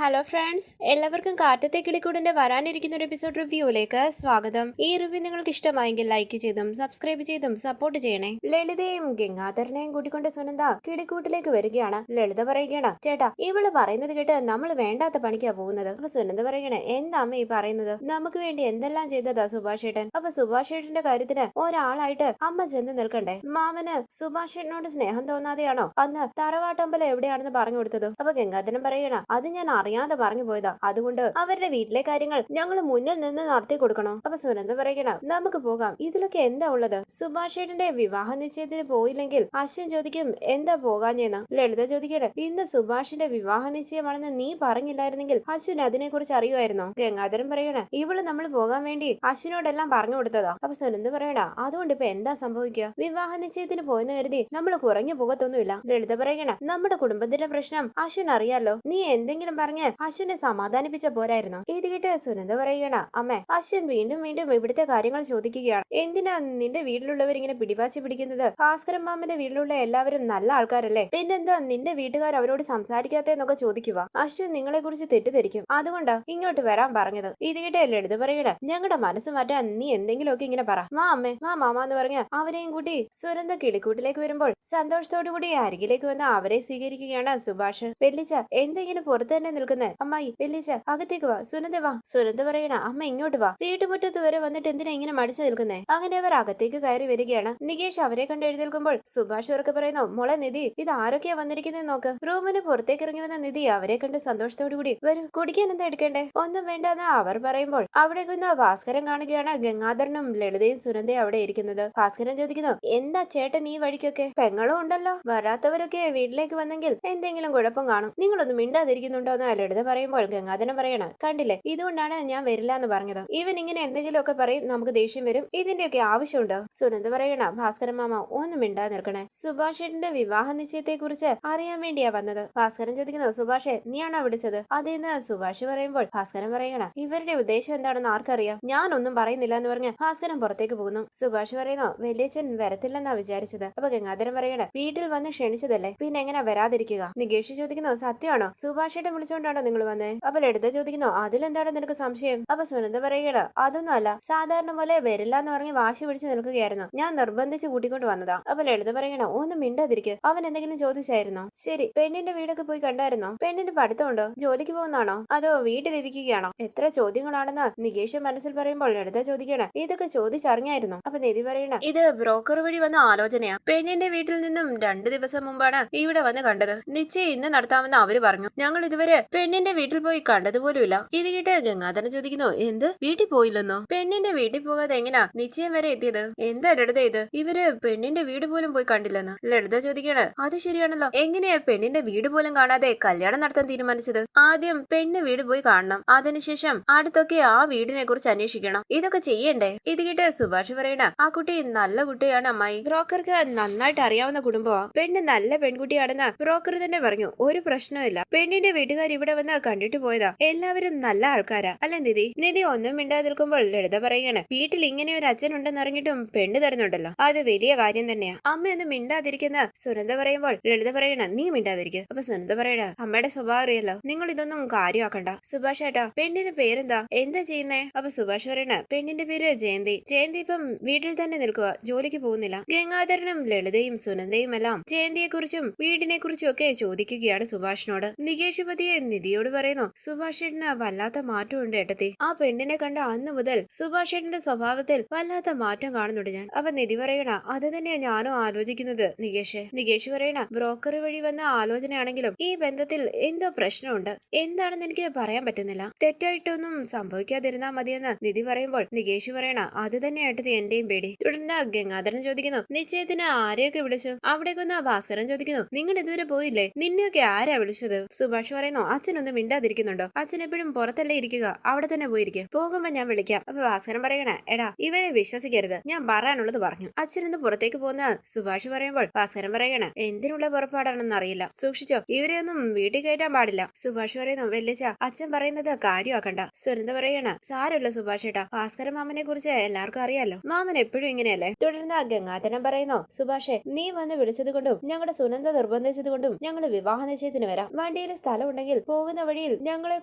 Hello friends, എല്ലാവർക്കും കാറ്റത്തെ കിളിക്കൂടിന്റെ വരാനിരിക്കുന്ന ഒരു എപ്പിസോഡ് റിവ്യൂയിലേക്ക് സ്വാഗതം. ഈ റിവ്യൂ നിങ്ങൾക്ക് ഇഷ്ടമായെങ്കിൽ ലൈക്ക് ചെയ്തും സബ്സ്ക്രൈബ് ചെയ്തും സപ്പോർട്ട് ചെയ്യണേ. ലളിതയും ഗംഗാധരനെയും കൂട്ടിക്കൊണ്ട് സുനന്ദ കിളിക്കൂട്ടിലേക്ക് വരികയാണ്. ലളിത പറയുകയാണ്, ചേട്ടാ ഇവള് പറയുന്നത് കേട്ട് നമ്മൾ വേണ്ടാത്ത പണിക്കാ പോകുന്നത്. അപ്പൊ സുനന്ദ പറയണേ, എന്താ അമ്മ ഈ പറയുന്നത്? നമുക്ക് വേണ്ടി എന്തെല്ലാം ചെയ്തതാ സുഭാഷ് ഏട്ടൻ. അപ്പൊ സുഭാഷ് ഏട്ടന്റെ കാര്യത്തിന് ഒരാളായിട്ട് അമ്മ ചെന്ന് നിൽക്കണ്ടേ? മാമന് സുഭാഷ് ഏട്ടനോട് സ്നേഹം തോന്നാതെയാണോ അന്ന് തറവാട്ടമ്പലം എവിടെയാണെന്ന് പറഞ്ഞു കൊടുത്തത്? അപ്പൊ ഗംഗാധരൻ പറയണ, അത് ഞാൻ അറിയാതെ പറഞ്ഞു പോയതാ. അതുകൊണ്ട് അവരുടെ വീട്ടിലെ കാര്യങ്ങൾ ഞങ്ങൾ മുന്നിൽ നിന്ന് നടത്തി കൊടുക്കണോ? അപ്പൊ സുനന്ദ പറയണ, നമുക്ക് പോകാം. ഇതിലൊക്കെ എന്താ ഉള്ളത്? സുഭാഷേട്ടന്റെ വിവാഹ നിശ്ചയത്തിന് പോയില്ലെങ്കിൽ അശ്വിൻ ചോദിക്കും എന്താ പോകാഞ്ഞെന്ന്. ലളിത ചോദിക്കട്ടെ, ഇന്ന് സുഭാഷിന്റെ വിവാഹ നിശ്ചയമാണെന്ന് നീ പറഞ്ഞില്ലായിരുന്നെങ്കിൽ അശ്വിൻ അതിനെ കുറിച്ച് അറിയുമായിരുന്നോ? ഗംഗാധരൻ പറയണ, ഇവള് നമ്മൾ പോകാൻ വേണ്ടി അശ്വിനോടെല്ലാം പറഞ്ഞു കൊടുത്തതാ. അപ്പൊ സുനന്ദ പറയണ, അതുകൊണ്ട് ഇപ്പൊ എന്താ സംഭവിക്കുക? വിവാഹ നിശ്ചയത്തിന് പോയെന്ന് കരുതി നമ്മൾ കുറഞ്ഞു പോകത്തൊന്നുമില്ല. ലളിത പറയണ, നമ്മുടെ കുടുംബത്തിന്റെ പ്രശ്നം അശ്വിൻ അറിയാലോ. നീ എന്തെങ്കിലും പറഞ്ഞ് അശ്വിനെ സമാധാനിപ്പിച്ച പോരായിരുന്നു. ഇത് കേട്ട് സുനന്ദ പറയണ, അമ്മേ അശ്വിൻ വീണ്ടും വീണ്ടും ഇവിടുത്തെ കാര്യങ്ങൾ ചോദിക്കുകയാണ്. എന്തിനാ നിന്റെ വീട്ടിലുള്ളവർ ഇങ്ങനെ പിടിവാശി പിടിക്കുന്നത്? ഭാസ്കരൻ മാമന്റെ വീട്ടിലുള്ള എല്ലാവരും നല്ല ആൾക്കാരല്ലേ? പിന്നെന്താ നിന്റെ വീട്ടുകാർ അവരോട് സംസാരിക്കാത്തെന്നൊക്കെ ചോദിക്കുക. അശ്വിൻ നിങ്ങളെ കുറിച്ച് തെറ്റിദ്ധരിക്കും. അതുകൊണ്ടാ ഇങ്ങോട്ട് വരാൻ പറഞ്ഞത്. ഇത് കേട്ട് ലളിത പറയണ, ഞങ്ങളുടെ മനസ്സ് മാറ്റാൻ നീ എന്തെങ്കിലുമൊക്കെ ഇങ്ങനെ പറ. വാ അമ്മേ, വാ മാമ എന്ന് പറഞ്ഞ അവരെയും കൂട്ടി സുനന്ദ കിളിക്കൂട്ടിലേക്ക് വരുമ്പോൾ സന്തോഷത്തോടു കൂടി അരികിലേക്ക് വന്ന് അവരെ സ്വീകരിക്കുകയാണ് സുഭാഷ്. വെല്ലിച്ച എന്തെങ്കിലും പുറത്ത് തന്നെ നിൽക്കുന്നേ? അമ്മായി, വെല്ലിച്ച അകത്തേക്ക് വാ. സുനന്ദ വാ. സുനന്ദ പറയണ, അമ്മ ഇങ്ങോട്ട് വാ. വീട്ടുമുറ്റത്ത് വരെ വന്നിട്ട് എന്തിനാ ഇങ്ങനെ മടിച്ചു നിൽക്കുന്നേ? അങ്ങനെ അവർ അകത്തേക്ക് കയറി വരികയാണ്. നികേഷ് അവരെ കണ്ട് എഴുന്നേൽക്കുമ്പോൾ സുഭാഷ് ഉറക്കെ പറയുന്നു, മോളെ നിധി, ഇത് ആരൊക്കെയാ വന്നിരിക്കുന്നത് നോക്ക്. റൂമിന് പുറത്തേക്ക് ഇറങ്ങി വന്ന നിധി അവരെ കണ്ട് സന്തോഷത്തോടു കൂടി, വരൂ കുടിക്കാൻ എന്താ എടുക്കേണ്ടേ? ഒന്നും വേണ്ടെന്ന് അവർ പറയുമ്പോൾ അവിടെ നിന്ന് ഭാസ്കരൻ കാണുകയാണ് ഗംഗാധരനും ലളിതയും സുനന്ദയും അവിടെ ഇരിക്കുന്നത്. ഭാസ്കരൻ ചോദിക്കുന്നു, എന്താ ചേട്ടൻ ഈ വഴിക്കൊക്കെ? പെങ്ങളും ഉണ്ടല്ലോ. വരാത്തവരൊക്കെ വീട്ടിലേക്ക് വന്നെങ്കിൽ എന്തെങ്കിലും കുഴപ്പം കാണും. നിങ്ങളൊന്നും മിണ്ടാതിരിക്കുന്നുണ്ടോ എന്ന് ലളിത പറയുമ്പോൾ ഗംഗാധരൻ പറയണ, കണ്ടില്ലേ, ഇതുകൊണ്ടാണ് ഞാൻ വരില്ല എന്ന് പറഞ്ഞത്. ഇവൻ ഇങ്ങനെ എന്തെങ്കിലുമൊക്കെ പറയും, നമുക്ക് ദേഷ്യം വരും. ഇതിന്റെയൊക്കെ ആവശ്യമുണ്ടോ? സുനന്ദ പറയണ, ഭാസ്കരൻ മാമ ഒന്നും മിണ്ടാ നിൽക്കണേ. സുഭാഷേട്ടന്റെ വിവാഹ നിശ്ചയത്തെ കുറിച്ച് അറിയാൻ വേണ്ടിയാ വന്നത്. ഭാസ്കരൻ ചോദിക്കുന്നു, സുഭാഷെ നീയാണോ വിളിച്ചത്? അതേന്ന് സുഭാഷ് പറയുമ്പോൾ ഭാസ്കരൻ പറയണ, ഇവരുടെ ഉദ്ദേശം എന്താണെന്ന് ആർക്കറിയാം? ഞാനൊന്നും പറയുന്നില്ല എന്ന് പറഞ്ഞ് ഭാസ്കരൻ പുറത്തേക്ക് പോകുന്നു. സുഭാഷ് പറയുന്നു, വലിയച്ഛൻ വരത്തില്ലെന്നാ വിചാരിച്ചത്. അപ്പൊ ഗംഗാധരൻ പറയണ, വീട്ടിൽ വന്ന് ക്ഷണിച്ചതല്ലേ, പിന്നെ എങ്ങനെ വരാതിരിക്കുക? നികേഷ് ചോദിക്കുന്നു, സത്യമാണോ? സുഭാഷേട്ടൻ വിളിച്ചോണ്ടാണോ നിങ്ങൾ വന്നേ? അപ്പൊ ലളിത ചോദിക്കുന്നു, അതിലെന്താണ് നിനക്ക് സംശയം? അപ്പൊ സുനന്ദ പറയുകയാണ്, അതൊന്നും അല്ല, സാധാരണ പോലെ വരില്ല എന്ന് പറഞ്ഞ് വാശി പിടിച്ച് നിൽക്കുകയായിരുന്നു. ഞാൻ നിർബന്ധിച്ച് കൂട്ടിക്കൊണ്ട് വന്നതാ. അപ്പൊ ലളിത പറയണ, ഒന്നും മിണ്ടാതിരിക്കുക. അവൻ എന്തെങ്കിലും ചോദിച്ചായിരുന്നോ? ശരി, പെണ്ണിന്റെ വീടൊക്കെ പോയി കണ്ടായിരുന്നോ? പെണ്ണിന്റെ പഠിത്തമുണ്ടോ? ജോലിക്ക് പോകുന്നതാണോ? അതോ വീട്ടിലിരിക്കുകയാണോ? എത്ര ചോദ്യങ്ങളാണെന്ന് നികേഷ് മനസ്സിൽ പറയുമ്പോൾ ലളിത ചോദിക്കണ, ഇതൊക്കെ ചോദിച്ചറിഞ്ഞായിരുന്നു? അപ്പൊ നിധി പറയണ, ഇത് ബ്രോക്കർ വഴി വന്ന ആലോചനയാ. പെണ്ണിന്റെ വീട്ടിൽ നിന്നും 2 ദിവസം മുമ്പാണ് ഇവിടെ വന്ന് കണ്ടത്. നിശ്ചയം ഇന്ന് നടത്താമെന്ന് അവര് പറഞ്ഞു. ഞങ്ങൾ ഇതുവരെ പെണ്ണിന്റെ വീട്ടിൽ പോയി കണ്ടതുപോലുമില്ല. ഇത് കേട്ട് ഗംഗാധരൻ ചോദിക്കുന്നു, എന്ത് വീട്ടിൽ പോയില്ലെന്നോ? പെണ്ണിന്റെ വീട്ടിൽ പോകാതെ എങ്ങനാ നിശ്ചയം വരെ എത്തിയത്? എന്താ ലളിത ഇത്? ഇവര് പെണ്ണിന്റെ വീട് പോലും പോയി കണ്ടില്ലെന്ന് ലളിത ചോദിക്കാണ്. അത് ശരിയാണല്ലോ, എങ്ങനെയാ പെണ്ണിന്റെ വീട് പോലും കാണാതെ കല്യാണം നടത്താൻ തീരുമാനിച്ചത്? ആദ്യം പെണ്ണ് വീട് പോയി കാണണം, അതിനുശേഷം അടുത്തൊക്കെ ആ വീടിനെ കുറിച്ച് അന്വേഷിക്കണം. ഇതൊക്കെ ചെയ്യണ്ടേ? ഇത് കേട്ട് സുഭാഷ് പറയണ, ആ കുട്ടി നല്ല കുട്ടിയാണ് അമ്മായി. ബ്രോക്കർക്ക് നന്നായിട്ട് അറിയാവുന്ന കുടുംബമാ. പെണ്ണ് നല്ല പെൺകുട്ടിയാണെന്ന് ബ്രോക്കർ തന്നെ പറഞ്ഞു. ഒരു പ്രശ്നമില്ല. പെണ്ണിന്റെ വീട്ടുകാർ ഇവിടെ വന്ന് കണ്ടിട്ട് പോയതാ. എല്ലാവരും നല്ല ആൾക്കാരാ അല്ലെ നിധി? നിധി ഒന്നും മിണ്ടാതെ നിൽക്കുമ്പോൾ ലളിത പറയാണ്, വീട്ടിൽ ഇങ്ങനെ ഒരു അച്ഛൻ ഉണ്ടെന്ന് അറിഞ്ഞിട്ടും പെണ്ണ് തരുന്നുണ്ടല്ലോ, അത് വലിയ കാര്യം തന്നെയാ. അമ്മയൊന്നും മിണ്ടാതിരിക്കുന്ന സുനന്ദ പറയുമ്പോൾ ലളിത പറയണ, നീ മിണ്ടാതിരിക്കുക. അപ്പൊ സുനന്ദ പറയണ, അമ്മയുടെ സ്വഭാവം അറിയല്ലോ, നിങ്ങൾ ഇതൊന്നും കാര്യമാക്കണ്ട. സുഭാഷ് ഏട്ടാ, പെണ്ണിന്റെ പേരെന്താ? എന്താ ചെയ്യുന്നേ? അപ്പൊ സുഭാഷ് പറയണ, പെണ്ണിന്റെ പേര് ജയന്തി. ജയന്തി ഇപ്പം വീട്ടിൽ തന്നെ നിൽക്കുക, ജോലിക്ക് പോകുന്നില്ല. ഗംഗാധരനും ലളിതയും സുനന്ദയും എല്ലാം ജയന്തിയെ കുറിച്ചും വീടിനെ കുറിച്ചും ഒക്കെ ചോദിക്കുകയാണ് സുഭാഷിനോട്. നികേഷ് പതിയെ നിധിയോട് പറയുന്നു, സുഭാഷ് ഏട്ടന് വല്ലാത്ത മാറ്റമുണ്ട് ഏട്ടത്തി. ആ പെണ്ണിനെ കണ്ട അന്ന് മുതൽ സുഭാഷ് ഏട്ടന്റെ സ്വഭാവത്തിൽ വല്ലാത്ത മാറ്റം കാണുന്നുണ്ട് ഞാൻ. അപ്പൊ നിധി പറയണ, അത് തന്നെയാ ഞാനും ആലോചിക്കുന്നത് നികേഷ്. നികേഷ് പറയണ, ബ്രോക്കർ വഴി വന്ന ആലോചനയാണെങ്കിലും ഈ ബന്ധത്തിൽ എന്തോ പ്രശ്നമുണ്ട്. എന്താണെന്ന് എനിക്ക് പറയാൻ പറ്റുന്നില്ല. തെറ്റായിട്ടൊന്നും സംഭവിക്കാതിരുന്നാ മതിയെന്ന് നിധി പറയുമ്പോൾ നികേഷ് പറയണ, അത് തന്നെ ഏട്ടത്തി എന്റെയും പേടി. തുടർന്ന് ഗംഗാധരൻ ചോദിക്കുന്നു, നിശ്ചയത്തിന് ആരെയൊക്കെ വിളിച്ചു? അവിടേക്കൊന്ന് ഭാസ്കരൻ ചോദിക്കുന്നു, നിങ്ങൾ ഇതുവരെ പോയില്ലേ? നിന്നെയൊക്കെ ആരാ വിളിച്ചത്? സുഭാഷ് പറയുന്നു, അച്ഛനൊന്നും മിണ്ടാതിരിക്കുന്നുണ്ടോ? അച്ഛൻ എപ്പോഴും പുറത്തല്ലേ ഇരിക്കുക, അവിടെ തന്നെ പോയിരിക്കും. പോകുമ്പോ ഞാൻ വിളിക്കാം. അപ്പൊ ഭാസ്കരൻ പറയണ, എടാ ഇവരെ വിശ്വസിക്കരുത്, ഞാൻ പറയാനുള്ളത് പറഞ്ഞു. അച്ഛനൊന്ന് പുറത്തേക്ക് പോകുന്ന സുഭാഷ് പറയുമ്പോൾ ഭാസ്കരൻ പറയണ, എന്തിനുള്ള പുറപ്പാടാണെന്ന് അറിയില്ല, സൂക്ഷിച്ചോ, ഇവരെയൊന്നും വീട്ടിൽ കയറ്റാൻ പാടില്ല. സുഭാഷ് പറയുന്നു, വെല്ലിച്ച അച്ഛൻ പറയുന്നത് കാര്യമാക്കണ്ട. സുനന്ദ പറയണ, സാരമില്ല സുഭാഷ് ഏട്ടാ, ഭാസ്കരൻ മാമനെ കുറിച്ച് എല്ലാവർക്കും അറിയാലോ, മാമൻ എപ്പോഴും ഇങ്ങനെയല്ലേ. തുടർന്ന് ഗംഗാധരൻ പറയുന്നു, സുഭാഷെ നീ വന്ന് വിളിച്ചത് കൊണ്ടും ഞങ്ങളുടെ സുനന്ദ നിർബന്ധിച്ചത് കൊണ്ടും ഞങ്ങൾ വിവാഹ നിശ്ചയത്തിന് വരാം. വണ്ടിയിൽ സ്ഥലം ഉണ്ടെങ്കിൽ പോകുന്ന വഴിയിൽ ഞങ്ങളെ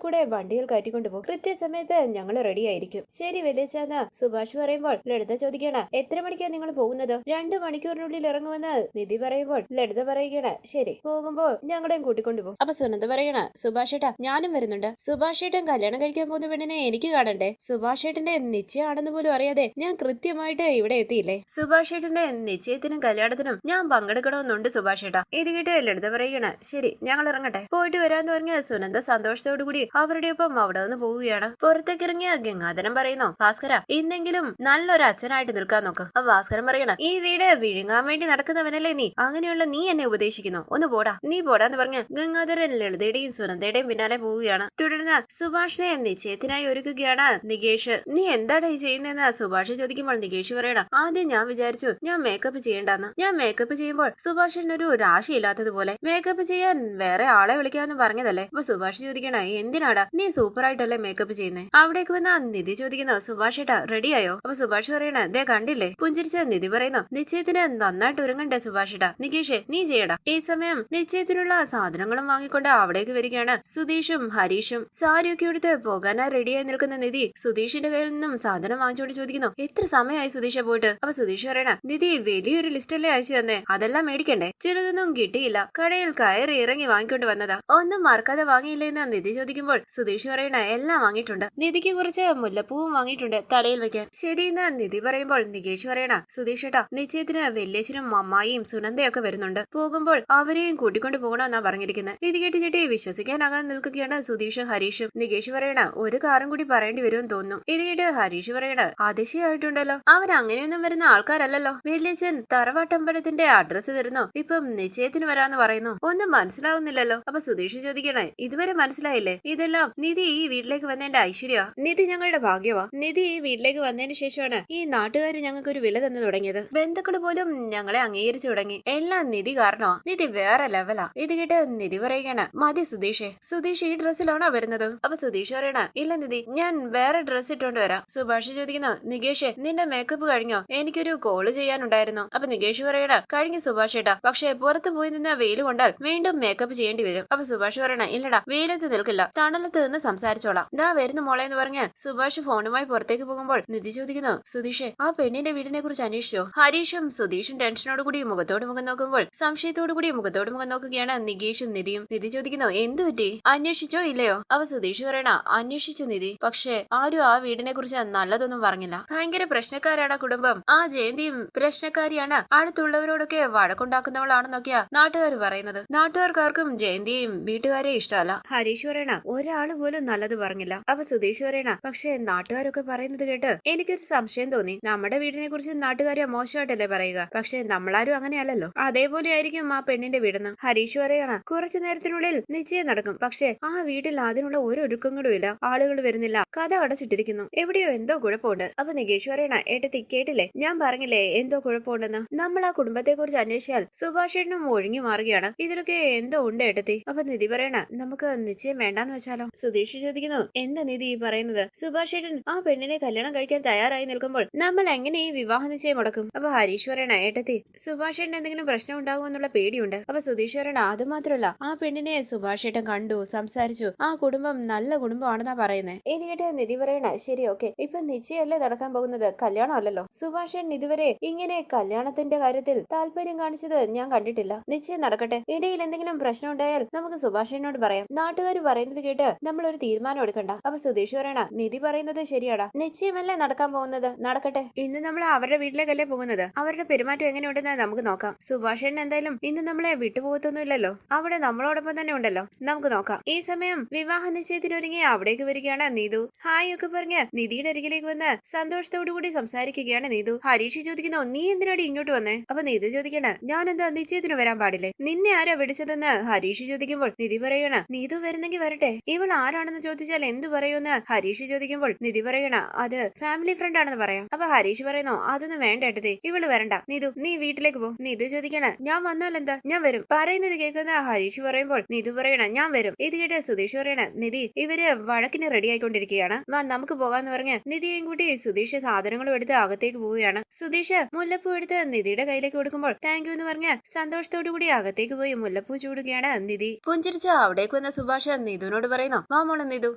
കൂടെ വണ്ടിയിൽ കയറ്റിക്കൊണ്ടുപോകും. കൃത്യസമയത്ത് ഞങ്ങൾ റെഡി ആയിരിക്കും. ശരി വലിയച്ഛന്ന് സുഭാഷ് പറയുമ്പോൾ ലളിത ചോദിക്കണ, എത്ര മണിക്കാണ് നിങ്ങൾ പോകുന്നത്? 2 മണിക്കൂറിനുള്ളിൽ ഇറങ്ങുമെന്ന് നിധി പറയുമ്പോൾ ലളിത പറയുകയാണ്, ശരി പോകുമ്പോൾ ഞങ്ങളെയും കൂട്ടിക്കൊണ്ടുപോകും. അപ്പൊ സുനന്ദ പറയണ, സുഭാഷ് ഏട്ടാ ഞാനും വരുന്നുണ്ട്. സുഭാഷ് ഏട്ടൻ കല്യാണം കഴിക്കാൻ പോകുന്ന പെണ്ണിനെ എനിക്ക് കാണണ്ടേ? സുഭാഷ് ഏട്ടന്റെ നിശ്ചയമാണെന്ന് പോലും അറിയാതെ ഞാൻ കൃത്യമായിട്ട് ഇവിടെ എത്തിയില്ലേ? സുഭാഷ് ഏട്ടന്റെ നിശ്ചയത്തിനും കല്യാണത്തിനും ഞാൻ പങ്കെടുക്കണമെന്നുണ്ട് സുഭാഷ് ഏട്ടാ. ഇത് കേട്ട് ലളിത പറയണ, ശരി ഞങ്ങൾ ഇറങ്ങട്ടെ, പോയിട്ട് വരാന്ന് പറഞ്ഞ സുനന്ദ സന്തോഷത്തോടു കൂടി അവരുടെ ഒപ്പം അവിടെ നിന്ന് പോവുകയാണ്. പുറത്തേക്ക് ഇറങ്ങിയ ഗംഗാധരൻ പറയുന്നു, ഭാസ്കര ഇന്നെങ്കിലും നല്ലൊരു അച്ഛനായിട്ട് നിൽക്കാൻ നോക്ക്. അപ്പൊ ഭാസ്കരൻ പറയണ, ഈ വീട് വിഴുങ്ങാൻ വേണ്ടി നടക്കുന്നവനല്ലേ നീ? അങ്ങനെയുള്ള നീ എന്നെ ഉപദേശിക്കുന്നു, ഒന്ന് പോടാ, നീ പോടാന്ന് പറഞ്ഞ് ഗംഗാധരൻ ലളിതയുടെയും സുനന്ദയുടെയും പിന്നാലെ പോവുകയാണ്. തുടർന്ന് സുഭാഷിനെ നിശ്ചയത്തിനായി ഒരുക്കുകയാണ് നികേഷ്. നീ എന്താണ് ഈ ചെയ്യുന്നതെന്ന് സുഭാഷ് ചോദിക്കുമ്പോൾ നികേഷ് പറയണ, ആദ്യം ഞാൻ വിചാരിച്ചു ഞാൻ മേക്കപ്പ് ചെയ്യണ്ടെന്ന്. ഞാൻ മേക്കപ്പ് ചെയ്യുമ്പോൾ സുഭാഷിനൊരു രാശിയില്ലാത്തതുപോലെ മേക്കപ്പ് ചെയ്യാൻ വേറെ ആളെ വിളിക്കാന്ന് പറഞ്ഞതല്ലേ? അപ്പൊ സുഭാഷ് ചോദിക്കണ, എന്തിനാടാ, നീ സൂപ്പർ ആയിട്ടല്ലേ മേക്കപ്പ് ചെയ്യുന്നേ? അവിടേക്ക് വന്ന നിധി ചോദിക്കുന്നു, സുഭാഷ് ഏട്ടാ റെഡിയായോ? അപ്പൊ സുഭാഷ് പറയണ, ദേ കണ്ടില്ലേ? പുഞ്ചിരിച്ച നിധി പറയുന്നു, നിശ്ചയത്തിന് നന്നായിട്ട് ഒരുങ്ങണ്ടേ സുഭാഷ് ഏട്ടാ? നികേഷേ നീ ചെയ്യടാ. ഈ സമയം നിശ്ചയത്തിനുള്ള സാധനങ്ങളും വാങ്ങിക്കൊണ്ട് അവിടേക്ക് വരികയാണ് സുധീഷും ഹരീഷും. സാരിയൊക്കെ എടുത്ത് പോകാനായി റെഡിയായി നിൽക്കുന്ന നിധി സുധീഷിന്റെ കയ്യിൽ നിന്നും സാധനം വാങ്ങിച്ചോണ്ട് ചോദിക്കുന്നു, എത്ര സമയമായി സുധീഷ പോയിട്ട്? അപ്പൊ സുധീഷ് പറയണ, നിധി വലിയൊരു ലിസ്റ്റല്ലേ അയച്ചു തന്നെ, അതെല്ലാം മേടിക്കണ്ടേ? ചിലതൊന്നും കിട്ടിയില്ല, കടയിൽ കയറി ഇറങ്ങി വാങ്ങിക്കൊണ്ട് വന്നതാ. ഒന്നും മറക്കാതെ വാങ്ങിയില്ലെന്ന് നിധി ചോദിക്കുമ്പോൾ സുധീഷ് പറയണ, എല്ലാം വാങ്ങിയിട്ടുണ്ട്. നിധിക്ക് കുറച്ച് മുല്ലപ്പൂവും വാങ്ങിയിട്ടുണ്ട് തലയിൽ വെക്കാൻ. ശരിയെന്ന് നിധി പറയുമ്പോൾ നികേഷ് പറയണ, സുധീഷ് ഏട്ടാ നിശ്ചയത്തിന് വല്യച്ഛനും അമ്മായിയും സുനന്ദയൊക്കെ വരുന്നുണ്ട്, പോകുമ്പോൾ അവരെയും കൂട്ടിക്കൊണ്ട് പോകണമെന്നാ പറഞ്ഞിരിക്കുന്നത്. ഇത് കേട്ട് ചേട്ടി വിശ്വസിക്കാനാകാൻ നിൽക്കുകയാണ് സുധീഷും ഹരീഷും. നികേഷ് പറയണ, ഒരു കാറും കൂടി പറയേണ്ടി വരുമെന്ന് തോന്നുന്നു. ഇത് കേട്ട് ഹരീഷ് പറയണ, അതിശയായിട്ടുണ്ടല്ലോ, അവൻ അങ്ങനെയൊന്നും വരുന്ന ആൾക്കാരല്ലല്ലോ. വല്യച്ഛൻ തറവാട്ടമ്പലത്തിന്റെ അഡ്രസ് തരുന്നു, ഇപ്പം നിശ്ചയത്തിന് വരാന്ന് പറയുന്നു, ഒന്നും മനസ്സിലാവുന്നില്ലല്ലോ. അപ്പൊ സുധീഷ് ചോദിക്കണേ, ഇതുവരെ മനസ്സിലായില്ലേ? ഇതെല്ലാം നിധി ഈ വീട്ടിലേക്ക് വന്നതിന്റെ ഐശ്വര്യ. നിധി ഞങ്ങളുടെ ഭാഗ്യവാ. നിധി ഈ വീട്ടിലേക്ക് വന്നതിന് ശേഷമാണ് ഈ നാട്ടുകാർ ഞങ്ങൾക്ക് ഒരു വില തന്നു തുടങ്ങിയത്. ബന്ധുക്കൾ പോലും ഞങ്ങളെ അംഗീകരിച്ചു തുടങ്ങി. എല്ലാം നിധി കാരണോ? നിധി വേറെ ലെവലാ. ഇത് കേട്ട് നിധി പറയുകയാണ്, മതി സുധീഷേ, സുധീഷ് ഈ ഡ്രസ്സിലാണോ വരുന്നത്? അപ്പൊ സുധീഷ് പറയണ, ഇല്ല നിധി, ഞാൻ വേറെ ഡ്രസ് ഇട്ടോണ്ട് വരാം. സുഭാഷ് ചോദിക്കുന്നു, നികേഷേ നിന്റെ മേക്കപ്പ് കഴിഞ്ഞോ? എനിക്കൊരു കോള് ചെയ്യാനുണ്ടായിരുന്നു. അപ്പൊ നികേഷ് പറയണ, കഴിഞ്ഞു സുഭാഷ് ഏട്ടാ, പക്ഷെ പുറത്തു പോയി നിന്ന് വെയിൽ കൊണ്ടാൽ വീണ്ടും മേക്കപ്പ് ചെയ്യേണ്ടി വരും. അപ്പൊ സുഭാഷ് പറയണ, ഇല്ലടാ വെയിലത്ത് നിൽക്കില്ല, തണലത്ത് നിന്ന് സംസാരിച്ചോളാം. ദാ വരുന്നു മോളെ എന്ന് പറഞ്ഞ് സുഭാഷ് ഫോണുമായി പുറത്തേക്ക് പോകുമ്പോൾ നിധി ചോദിക്കുന്നു, സുധീഷേ ആ പെണ്ണിന്റെ വീടിനെ കുറിച്ച് അന്വേഷിച്ചോ? ഹരീഷും സുധീഷും ടെൻഷനോടുകൂടി മുഖത്തോട് മുഖം നോക്കുമ്പോൾ സംശയത്തോടുകൂടി മുഖത്തോട് മുഖം നോക്കുകയാണ് നികേഷും നിധിയും. നിധി ചോദിക്കുന്നു, എന്തു പറ്റി, അന്വേഷിച്ചോ ഇല്ലയോ? അവ സുധീഷ് പറയണ, അന്വേഷിച്ചു നിധി, പക്ഷെ ആരും ആ വീടിനെ കുറിച്ച് നല്ലതൊന്നും പറഞ്ഞില്ല. ഭയങ്കര പ്രശ്നക്കാരാണ് കുടുംബം. ആ ജയന്തിയും പ്രശ്നക്കാരിയാണ്, അടുത്തുള്ളവരോടൊക്കെ വഴക്കുണ്ടാക്കുന്നവളാണെന്നൊക്കെയാ നാട്ടുകാർ പറയുന്നത്. നാട്ടുകാർക്കാർക്കും ജയന്തിയെയും വീട്ടുകാരെ ഇഷ്ടമല്ല. ഹരീഷ് പറയണ, ഒരാള് പോലും നല്ലത് പറഞ്ഞില്ല. അപ്പൊ സുധീഷ് പറയണ, പക്ഷെ നാട്ടുകാരൊക്കെ പറയുന്നത് കേട്ട് എനിക്കൊരു സംശയം തോന്നി. നമ്മുടെ വീടിനെ കുറിച്ച് നാട്ടുകാരെ മോശമായിട്ടല്ലേ പറയുക, പക്ഷെ നമ്മളാരും അങ്ങനെയല്ലല്ലോ. അതേപോലെ ആയിരിക്കും ആ പെണ്ണിന്റെ വീടെന്ന് ഹരീഷ് പറയണ. കുറച്ചു നേരത്തിനുള്ളിൽ നിശ്ചയം നടക്കും, പക്ഷെ ആ വീട്ടിൽ അതിനുള്ള ഒരു ഒരുക്കങ്ങളും ഇല്ല, ആളുകൾ വരുന്നില്ല, കഥ അടച്ചിട്ടിരിക്കുന്നു, എവിടെയോ എന്തോ കുഴപ്പമുണ്ട്. അപ്പൊ നികേഷ് പറയണ, ഏട്ടത്തി കേട്ടില്ലേ, ഞാൻ പറഞ്ഞില്ലേ എന്തോ കുഴപ്പമുണ്ടെന്ന്. നമ്മൾ ആ കുടുംബത്തെ കുറിച്ച് അന്വേഷിച്ചാൽ സുഭാഷേട്ടനും ഒഴിഞ്ഞു മാറുകയാണ്, ഇതിലൊക്കെ എന്തോ ഉണ്ട് ഏട്ടത്തി. അപ്പൊ നിധി പറയണ, നമുക്ക് നിശ്ചയം വേണ്ടാന്ന് വെച്ചാലോ? സുധീഷ് ചോദിക്കുന്നു, എന്താ നിധി ഈ പറയുന്നത്? സുഭാഷേട്ടൻ ആ പെണ്ണിനെ കല്യാണം കഴിക്കാൻ തയ്യാറായി നിൽക്കുമ്പോൾ നമ്മൾ എങ്ങനെ ഈ വിവാഹ നിശ്ചയം മുടക്കും? അപ്പൊ ഹരീഷ് പറയണ, ഏട്ടത്തി സുഭാഷേട്ടൻ എന്തെങ്കിലും പ്രശ്നം ഉണ്ടാകുമെന്നുള്ള പേടിയുണ്ട്. അപ്പൊ സുധീഷ് പറയണ, അത് മാത്രമല്ല ആ പെണ്ണിനെ സുഭാഷേട്ടൻ കണ്ടു, സംസാരിച്ചു, ആ കുടുംബം നല്ല കുടുംബമാണെന്നാ പറയുന്നത്. ഇത് കേട്ട് നിധി പറയണ, ശരി ഓക്കെ, ഇപ്പൊ നിശ്ചയമല്ലേ നടക്കാൻ പോകുന്നത്, കല്യാണം അല്ലല്ലോ. സുഭാഷേട്ടൻ ഇതുവരെ ഇങ്ങനെ കല്യാണത്തിന്റെ കാര്യത്തിൽ താല്പര്യം കാണിച്ചത് ഞാൻ കണ്ടിട്ടില്ല. നിശ്ചയം നടക്കട്ടെ, ഇടയിൽ എന്തെങ്കിലും പ്രശ്നം ഉണ്ടായാൽ നമുക്ക് സുഭാഷേട്ടനോട് പറയാം. നാട്ടുകാർ പറയുന്നത് കേട്ട് നമ്മൾ ഒരു തീരുമാനം എടുക്കണ്ട. അപ്പൊ സുധീഷ് പറയണ, നിധി പറയുന്നത് ശരിയാടാ, നിശ്ചയമല്ലേ നടക്കാൻ പോകുന്നത്, നടക്കട്ടെ. ഇന്ന് നമ്മൾ അവരുടെ വീട്ടിലേക്കല്ലേ പോകുന്നത്, അവരുടെ പെരുമാറ്റം എങ്ങനെയുണ്ടെന്ന് നമുക്ക് നോക്കാം. സുഭാഷേട്ടൻ എന്തായാലും ഇന്ന് നമ്മളെ വിട്ടുപോകത്തൊന്നുമില്ലല്ലോ, അവിടെ നമ്മളോടൊപ്പം തന്നെ ഉണ്ടല്ലോ, നമുക്ക് നോക്കാം. ഈ സമയം വിവാഹ നിശ്ചയത്തിനൊരുങ്ങി അവിടേക്ക് വരികയാണ് നീതു. ഹായ് ഒക്കെ പറഞ്ഞ് നിധിയുടെ അരികിലേക്ക് വന്ന് സന്തോഷത്തോടു കൂടി സംസാരിക്കുകയാണ് നീതു. ഹരീഷ് ചോദിക്കുന്നു, നീ എന്തിനാടി ഇങ്ങോട്ട് വന്നേ? അപ്പൊ നീതു ചോദിക്കണ, ഞാൻ എന്താ നിശ്ചയത്തിന് വരാൻ പാടില്ലേ? നിന്നെ ആരാ വിളിച്ചതെന്ന് ഹരീഷ് ചോദിക്കുമ്പോൾ നിധി പറയണ, നീതു വരുന്നെങ്കിൽ വരട്ടെ, ഇവൾ ആരാണെന്ന് ചോദിച്ചാൽ എന്തു പറയുമെന്ന് ഹരീഷ് ചോദിക്കുമ്പോൾ നിധി പറയണ, അത് ഫാമിലി ഫ്രണ്ട് ആണെന്ന് പറയാം. അപ്പൊ ഹരീഷ് പറയുന്നു, അതൊന്നും വേണ്ട ഏട്ടത്തി, ഇവള് വരണ്ട, നീതു നീ വീട്ടിലേക്ക് പോ. നീതു ചോദിക്കണ, ഞാൻ വന്നാൽ എന്താ, ഞാൻ വരും. പറയുന്നത് കേൾക്കുന്ന ഹരീഷ് പറയുമ്പോൾ നിധു പറയണ, ഞാൻ വരും. ഇത് കേട്ട് സുധീഷ് പറയണ, നിധി ഇവര് വഴക്കിന് റെഡി ആയിക്കൊണ്ടിരിക്കുകയാണ്, വാ നമുക്ക് പോകാന്ന് പറഞ്ഞ് നിധിയെയും കൂട്ടി സുധീഷ് സാധനങ്ങളും എടുത്ത് അകത്തേക്ക് പോവുകയാണ്. സുധീഷ് മുല്ലപ്പൂ എടുത്ത് നിധിയുടെ കയ്യിലേക്ക് കൊടുക്കുമ്പോൾ താങ്ക് യു എന്ന് പറഞ്ഞ് സന്തോഷത്തോടു കൂടി അകത്തേക്ക് പോയി മുല്ലപ്പൂ ചൂടുകയാണ് നിധി. പുഞ്ചിരിച്ച് അവിടേക്ക് വന്ന സുഭാഷ് നീതുവിനോട് പറയുന്നു, വാ മോളെ നീതു,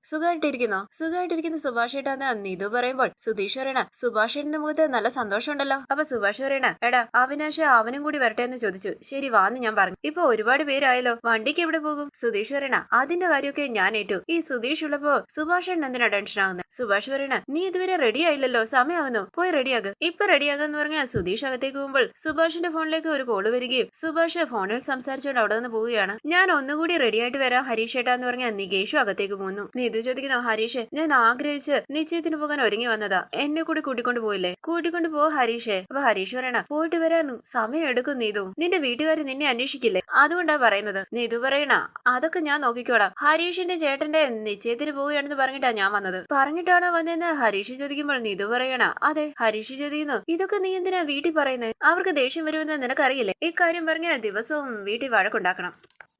സുഖമായിട്ടിരിക്കുന്ന സുഭാഷ് ഏട്ടാന്ന് നീതു പറയുമ്പോൾ സുധീഷ് പറയണ, സുഭാഷ് ഏട്ടന്റെ മുഖത്ത് നല്ല സന്തോഷമുണ്ടല്ലോ. അപ്പൊ സുഭാഷ് പറയണ, എടാ അവിനാശ് അവനും കൂടി വരട്ടെ എന്ന് ചോദിച്ചു. ശരി വാന്ന് ഞാൻ പറഞ്ഞു. ഇപ്പൊ ഒരുപാട് പേരായല്ലോ, വണ്ടിക്ക് എവിടെ പോകും? സുധീഷ് പറയണ, അതിന്റെ കാര്യമൊക്കെ ഞാൻ ഏറ്റു. ഈ സുധീഷ് ഉള്ളപ്പോ സുഭാഷ് ഏട്ടൻ എന്തിനാ ടെൻഷൻ ആകുന്നത്? സുഭാഷ് പറയണ, നീ ഇതുവരെ റെഡി ആയില്ലല്ലോ, സമയമാകുന്നു, പോയി റെഡിയാകും. ഇപ്പൊ റെഡിയാകാന്ന് പറഞ്ഞ സുധീഷ് അകത്തേക്ക് പോകുമ്പോൾ സുഭാഷിന്റെ ഫോണിലേക്ക് ഒരു കോള് വരികയും സുഭാഷ് ഫോണിൽ സംസാരിച്ചുകൊണ്ട് അവിടെ നിന്ന് പോവുകയാണ്. ഞാൻ ഒന്നുകൂടി റെഡി ആയിട്ട് വരാം ഹരീഷ് ഏട്ടാന്ന് പറഞ്ഞ നികേഷു അകത്തേക്ക് പോകുന്നു. നീതു ചോദിക്കുന്നു, ഹരീഷ് ഞാൻ ആഗ്രഹിച്ച് നിശ്ചയത്തിന് പോകാൻ ഒരുങ്ങി വന്നതാ, എന്നെ കൂടി കൂട്ടിക്കൊണ്ട് പോയില്ലേ? കൂട്ടിക്കൊണ്ട് പോ ഹരീഷേ. അപ്പൊ ഹരീഷ് പറയണ, പോയിട്ട് വരാൻ സമയം എടുക്കും നീതു, നിന്റെ വീട്ടുകാർ നിന്നെ അന്വേഷിക്കില്ലേ, അതുകൊണ്ടാ പറയുന്നത്. നീതു പറയണ, അതൊക്കെ ഞാൻ നോക്കിക്കോളാം, ഹരീഷിന്റെ ചേട്ടന്റെ നിശ്ചയത്തിന് പോവുകയാണെന്ന് പറഞ്ഞിട്ടാ ഞാൻ വന്നത്. പറഞ്ഞിട്ടാണോ വന്നതെന്ന് ഹരീഷ് ചോദിക്കുമ്പോൾ നീതു പറയണ, അതെ. ഹരീഷ് ചോദിക്കുന്നു, ഇതൊക്കെ നീ എന്തിനാ വീട്ടിൽ പറയുന്നത്? അവർക്ക് ദേഷ്യം വരുമെന്ന് നിനക്കറിയില്ലേ? ഇക്കാര്യം പറഞ്ഞ ദിവസവും വീട്ടിൽ വഴക്കുണ്ടാക്കണം.